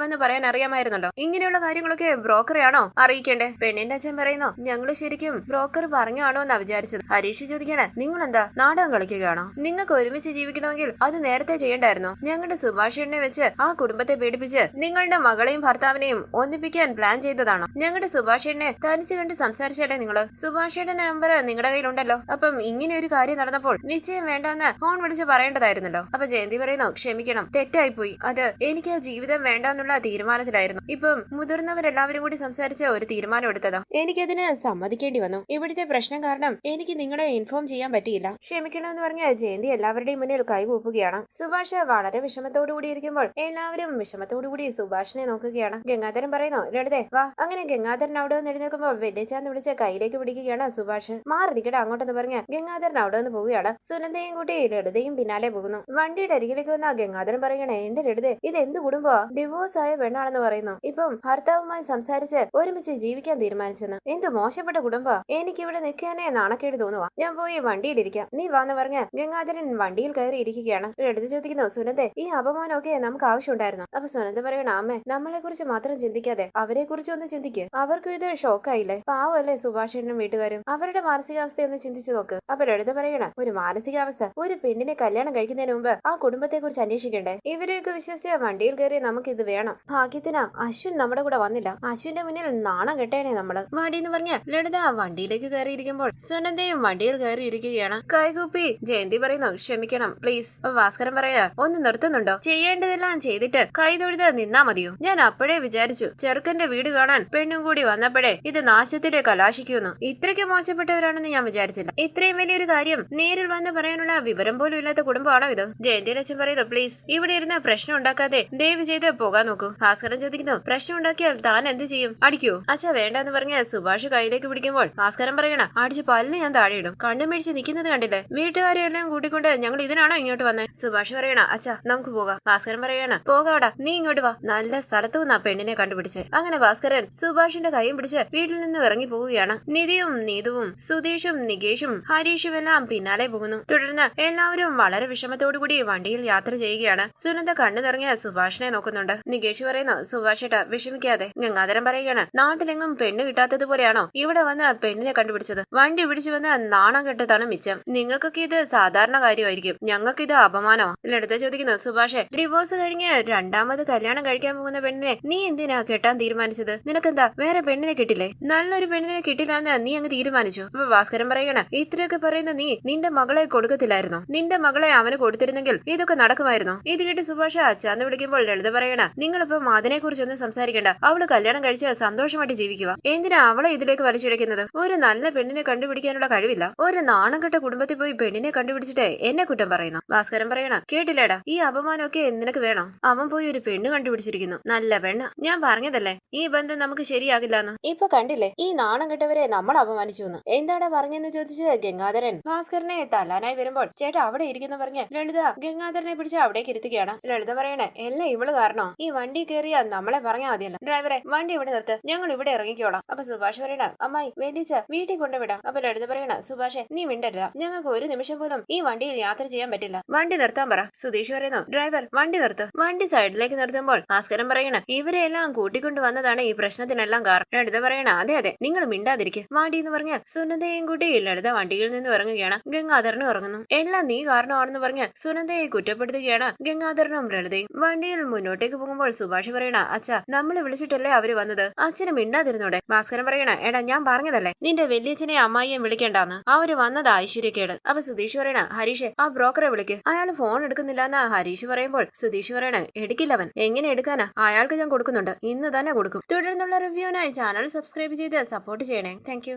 വന്ന് പറയാൻ അറിയാമായിരുന്നല്ലോ. ഇങ്ങനെയുള്ള കാര്യങ്ങളൊക്കെ ബ്രോക്കറെയാണോ അറിയിക്കേണ്ടേ? പെണ്ണിന്റെ അച്ഛൻ പറയുന്നു, ഞങ്ങള് ശരിക്കും ബ്രോക്കർ പറഞ്ഞാണോ എന്നാ വിചാരിച്ചത്. ഹരീഷ് ചോദിക്കണേ, നിങ്ങൾ എന്താ നാടകം കളിക്കുകയാണോ? നിങ്ങൾക്ക് ഒരുമിച്ച് ജീവിക്കണമെങ്കിൽ അത് നേരത്തെ ചെയ്യണ്ടായിരുന്നു. ഞങ്ങളുടെ സുഭാഷിനെ വെച്ച് ആ കുടുംബത്തെ പേടിപ്പിച്ച് നിങ്ങളുടെ മകളെയും ഭർത്താവിനെയും ഒന്നിപ്പിക്കാൻ പ്ലാൻ ചെയ്തതാണോ? ഞങ്ങളുടെ സുഭാഷിനെ തനിച്ച് കണ്ട് സംസാരിച്ചല്ലേ നിങ്ങള്? സുഭാഷിയുടെ നമ്പർ നിങ്ങളുടെ കയ്യിലുണ്ടല്ലോ. അപ്പം ഇങ്ങനെ ഒരു കാര്യം നടന്നപ്പോൾ നിശ്ചയം വേണ്ടെന്ന് ഫോൺ വിളിച്ച് പറയേണ്ടതായിരുന്നല്ലോ. അപ്പൊ ജയന്തി പറയുന്നു, ക്ഷമിക്കണം, തെറ്റായിപ്പോയി. അത് എനിക്ക് ആ ജീവിതം വേണ്ടെന്നുള്ള തീരുമാനത്തിലായിരുന്നു. ഇപ്പം മുതിർന്നവരെല്ലാവരും കൂടി സംസാരിച്ച് ഒരു തീരുമാനം എടുത്തതാ. എനിക്കതിന് സമ്മതിക്കേണ്ടി വന്നു. ഇവിടുത്തെ പ്രശ്നം കാരണം എനിക്ക് നിങ്ങളെ ഇൻഫോം ചെയ്യാൻ പറ്റിയില്ല. ക്ഷമിക്കണമെന്ന് പറഞ്ഞ ജയന്തി എല്ലാവരുടെയും മുന്നിൽ കൈകൂപ്പുകയാണ്. സുഭാഷ് വളരെ വിഷമത്തോടുകൂടി ഇരിക്കുമ്പോൾ എല്ലാവരും വിഷമത്തോടുകൂടി സുഭാഷിനെ നോക്കുകയാണ്. ഗംഗാധരൻ പറയുന്നു, ലളിതേ വാ. അങ്ങനെ ഗംഗാധരൻ അവിടെ നിന്ന് എഴുന്നേൽക്കുമ്പോൾ വെല്ലിച്ചാന്ന് വിളിച്ച് കയ്യിലേക്ക് പിടിക്കുകയാണ് സുഭാഷ്. മാറി നിൽക്കട്ടെ അങ്ങോട്ടെന്ന് പറഞ്ഞ് ഗംഗാധരൻ അവിടെ നിന്ന് പോവുകയാണ്. സുനന്ദയും കൂട്ടി ലളിതയും പിന്നാലെ പോകുന്നു. വണ്ടിയുടെ അരികിലേക്ക് വന്ന ഗംഗാധരൻ പറയണേ, എന്റെ ലളിതേ, ഇത് എന്ത് കുടുംബമാ? ഡിവോഴ്സ് ആയ പെണ്ണാണെന്ന് പറയുന്നു. ഇപ്പം ഭർത്താവുമായി സംസാരിച്ച് ഒരുമിച്ച് ജീവിക്കാൻ തീരുമാനിച്ചെന്ന്. എന്ത് മോശപ്പെട്ട കുടുംബമാ. എനിക്കിവിടെ നിൽക്കാനേ നാണക്കേട് തോന്നുവാ. ഞാൻ പോയി വണ്ടിയിലിരിക്കാം, നീ വാന്ന് പറഞ്ഞ് ഗംഗാധരൻ വണ്ടിയിൽ കയറി ഇരിക്കുകയാണ്. ലളിത ചോദിക്കുന്നു, സുനന്ദേ, ഈ അപമാനമൊക്കെ നമുക്ക് ആവശ്യമുണ്ടായിരുന്നു? അപ്പൊ സുനന്ദ പറയണ, അമ്മേ, നമ്മളെ കുറിച്ച് മാത്രം ചിന്തിക്കാതെ അവരെ കുറിച്ച് ഒന്ന് ചിന്തിക്ക്. അവർക്കും ഇത് ഷോക്കായില്ലേ? പാവല്ലേ സുഭാഷേട്ടനും വീട്ടുകാരും. അവരുടെ മാനസികാവസ്ഥ ഒന്ന് ചിന്തിച്ചു നോക്ക്. അപ്പൊ ലളിത പറയണ, ഒരു മാനസികാവസ്ഥ? ഒരു പെണ്ണിനെ കല്യാണം കഴിക്കുന്നതിന് മുമ്പ് ആ കുടുംബത്തെ കുറിച്ച് അന്വേഷിക്കണ്ടേ? ഇവരെയൊക്കെ വിശ്വസിച്ച വണ്ടിയിൽ കയറി നമുക്ക് ഇത് വേണം. ഭാഗ്യത്തിന് അശ്വിൻ നമ്മുടെ കൂടെ വന്നില്ല. അശ്വിന്റെ മുന്നിൽ നാണം കെട്ടേനെ നമ്മള്. വണ്ടിന്ന് പറഞ്ഞ ലളിത വണ്ടിയിലേക്ക് കയറിയിരിക്കുമ്പോൾ സുനന്ദയും വണ്ടിയിൽ കയറിയിരിക്കുകയാണ്. കൈകൂപ്പി ജയന്തി പറയുന്നു, ക്ഷമിക്കണം പ്ലീസ്. ഭാസ്കരൻ പറയാ, ഒന്ന് നിർത്തുന്നുണ്ടോ? ചെയ്യേണ്ടതെല്ലാം ചെയ്തിട്ട് കൈ തൊഴുത് നിന്നാ മതിയോ? ഞാൻ അപ്പോഴേ വിചാരിച്ചു ചെറുക്കന്റെ വീട് കാണാൻ പെണ്ണും കൂടി വന്നപ്പോഴേ ഇത് നാശത്തിലെ കലാശിക്കുന്നു. ഇത്രയ്ക്ക് മോശപ്പെട്ടവരാണെന്ന് ഞാൻ വിചാരിച്ചില്ല. ഇത്രയും വലിയൊരു കാര്യം നേരിൽ വന്ന് പറയാനുള്ള വിവരം പോലും ഇല്ലാത്ത കുടുംബമാണോ ഇത്? ജയന്തിയുടെ അച്ഛൻ പറയുന്നു, പ്ലീസ് ഇവിടെ ഇരുന്ന് പ്രശ്നം ഉണ്ടാക്കാതെ ദയവ് ചെയ്ത് പോകാൻ നോക്കൂ. ഭാസ്കരൻ ചോദിക്കുന്നു, പ്രശ്നം ഉണ്ടാക്കിയാൽ താൻ എന്ത് ചെയ്യും? അടിക്കൂ? അച്ഛ വേണ്ടെന്ന് പറഞ്ഞ് സുഭാഷ് കയ്യിലേക്ക് പിടിക്കുമ്പോൾ ഭാസ്കരൻ പറയണ, അടിച്ച് പല്ല് ഞാൻ താഴെയിടും. കണ്ടും മേടിച്ച് നിൽക്കുന്നത് കണ്ടില്ലേ? വീട്ടുകാരെ എല്ലാം കൂട്ടിക്കൊണ്ട് ഞങ്ങൾ ഇതിനാണോ ഇങ്ങോട്ട് വന്നേ? സുഭാഷ് പറയണ, അച്ഛ നമുക്ക് പോകാം. ഭാസ്കരൻ പറയണ, പോകാടാ, നീ ഇങ്ങോട്ട് വാ. നല്ല സ്ഥലത്ത് വന്നാ പെണ്ണിനെ കണ്ടുപിടിച്ച്. അങ്ങനെ ഭാസ്കരൻ സുഭാഷിന്റെ കൈയും പിടിച്ച് വീട്ടിൽ നിന്ന് ഇറങ്ങി പോവുകയാണ്. നിധിയും നീതുവും സുധീഷും നികേഷും ഹരീഷും എല്ലാം പിന്നാലെ പോകുന്നു. തുടർന്ന് എല്ലാവരും വളരെ വിഷമത്തോടുകൂടി വണ്ടിയിൽ യാത്ര ചെയ്യുകയാണ്. സുനന്ദ കണ്ണു നിറങ്ങിയ സുഭാഷിനെ നോക്കുന്നുണ്ട്. നികേഷ് പറയുന്നു, സുഭാഷേട്ട വിഷമിക്കാതെ. ഗംഗാധരൻ പറയുകയാണ്, നാട്ടിലെങ്ങും പെണ്ണ് കിട്ടാത്തതുപോലെയാണോ ഇവിടെ വന്ന് പെണ്ണിനെ കണ്ടുപിടിച്ചത്? വണ്ടി പിടിച്ചു വന്ന് നാണം കെട്ടതാണ് മിച്ചം. നിങ്ങൾക്കൊക്കെ ഇത് സാധാരണ കാര്യമായിരിക്കും, ഞങ്ങൾക്കിത് അപമാനമാ. ലളിത ചോദിക്കുന്നു, സുഭാഷെ, ഡിവോഴ്സ് കഴിഞ്ഞ് രണ്ടാമത് കല്യാണം കഴിക്കാൻ പോകുന്ന പെണ്ണിനെ നീ എന്തിനാ കെട്ടാൻ തീരുമാനിച്ചത്? നിനക്കെന്താ വേറെ പെണ്ണിനെ കിട്ടില്ലേ? നല്ലൊരു പെണ്ണിനെ കിട്ടില്ലാന്ന് നീ അങ്ങ് തീരുമാനിച്ചു. അപ്പൊ ഭാസ്കരൻ പറയണ, ഇത്രയൊക്കെ പറയുന്ന നീ നിന്റെ മകളെ കൊടുക്കത്തില്ലായിരുന്നു? നിന്റെ മകളെ അവന് കൊടുത്തിരുന്നെങ്കിൽ ഇതൊക്കെ നടക്കുമായിരുന്നു. ഇത് കേട്ട് സുഭാഷ അച്ഛാന്ന് വിളിക്കുമ്പോൾ ലളിത പറയണ, നിങ്ങളിപ്പം അതിനെ കുറിച്ചൊന്നും സംസാരിക്കണ്ട. അവള് കല്യാണം കഴിച്ച് സന്തോഷമായിട്ട് ജീവിക്കുക. എന്തിനാ അവളെ ഇതിലേക്ക് വലിച്ചിഴക്കുന്നത്? ഒരു നല്ല പെണ്ണിനെ കണ്ടുപിടിക്കാനുള്ള കഴിവില്ല. ഒരു നാണം കെട്ട കുടുംബത്തിൽ പോയി പെണ്ണിനെ കണ്ടുപിടിച്ചിട്ട് എന്നെ കുറ്റം പറയുന്നു. ഭാസ്കരൻ പറയണ, കേട്ടില്ലേടാ, ഈ അപമാനമൊക്കെ നിനക്ക് വേണോ? അവൻ പോയി ഒരു പെണ്ണ് കണ്ടുപിടിച്ചിരിക്കുന്നു, നല്ല പെണ്ണ്. ഞാൻ പറഞ്ഞതല്ലേ ഈ ബന്ധം നമുക്ക് ശരിയാകില്ലെന്ന്. ഇപ്പൊ കണ്ടില്ലേ, ഈ നാണം കെട്ടവരെ നമ്മൾ അപമാനിച്ചു എന്ന്. എന്താടാ പറഞ്ഞെന്ന് ചോദിച്ച് ഗംഗാധരൻ ഭാസ്കരനെ തല്ലാനായി വരുമ്പോൾ, ചേട്ടാ അവിടെ ഇരിക്കുന്ന പറഞ്ഞ് ലളിത ഗംഗാധരനെ പിടിച്ച് അവിടേക്ക് ഇരുത്തുകയാണ്. ലളിത പറയണേ, എല്ലാം ഇവള് കാരണോ? ഈ വണ്ടി കയറിയാ നമ്മളെ പറഞ്ഞാൽ മതിയല്ലോ. ഡ്രൈവറെ, വണ്ടി ഇവിടെ നിർത്ത്, ഞങ്ങൾ ഇവിടെ ഇറങ്ങിക്കോളാം. അപ്പൊ സുഭാഷ് പറയണ, അമ്മായി വേദിച്ച വീട്ടിൽ കൊണ്ടുവിടാം. അപ്പൊ ലളിത പറയണ, സുഭാഷെ നീ മിണ്ടരുത്, ഞങ്ങൾക്ക് ഒരു നിമിഷം പോലും ഈ വണ്ടിയിൽ യാത്ര ചെയ്യാൻ പറ്റില്ല. വണ്ടി നിർത്താൻ പറ. സുധീഷ് പറയുന്നു, ഡ്രൈവർ വണ്ടി നിർത്ത്. വണ്ടി സൈഡിലേക്ക് നിർത്തുമ്പോൾ ഭാസ്കരൻ പറയണ, ഇവരെ എല്ലാം കൂട്ടിക്കൊണ്ടു വന്നതാണ് ഈ പ്രശ്നത്തിനെല്ലാം കാരണം. ലളിത പറയണ, അതെ അതെ, നിങ്ങൾ മിണ്ടാതിരിക്കും. വാണ്ടി എന്ന് പറഞ്ഞ് സുനന്ദയും കൂട്ടി ലളിത വണ്ടിയിൽ നിന്ന് ഇറങ്ങുകയാണ്. ഗംഗാധരനും ഇറങ്ങുന്നു. എല്ലാം നീ കാരണമാണെന്ന് പറഞ്ഞ് സുനന്ദയെ കുറ്റപ്പെടുത്തുകയാണ് ഗംഗാധരനും ലളിതയും. വണ്ടിയിൽ മുന്നോട്ടേക്ക് പോകുമ്പോൾ സുഭാഷ് പറയണ അച്ഛാ നമ്മളെ വിളിച്ചിട്ടല്ലേ അവര് വന്നത്, അച്ഛന് മിണ്ടാതിരുന്നോടെ. ഭാസ്കരൻ പറയണ എടാ ഞാൻ പറഞ്ഞതല്ലേ നിന്റെ വലിയച്ഛനെ അമ്മായിയെ വിളിക്കണ്ടാന്ന്, അവര് വന്നത് ഐശ്വര്യക്കേട്. അപ്പൊ സുധീഷ് പറയണ ഹരീഷെ ആ ബ്രോക്കറെ വിളിക്ക്, അയാൾ ഫോൺ എടുക്കുന്നില്ലെന്ന് ഹരീഷ് പറയുമ്പോൾ സുധീഷ് പറയണ എടുക്കില്ല അവൻ, എങ്ങനെ എടുക്കാനാ, അയാൾക്ക് ഞാൻ കൊടുക്കുന്നുണ്ട്, ഇന്ന് തന്നെ കൊടുക്കും. തുടർന്നുള്ള റിവ്യൂവിനായി ചാനൽ സബ്സ്ക്രൈബ് ചെയ്ത് സപ്പോർട്ട് ചെയ്യണേ. താങ്ക്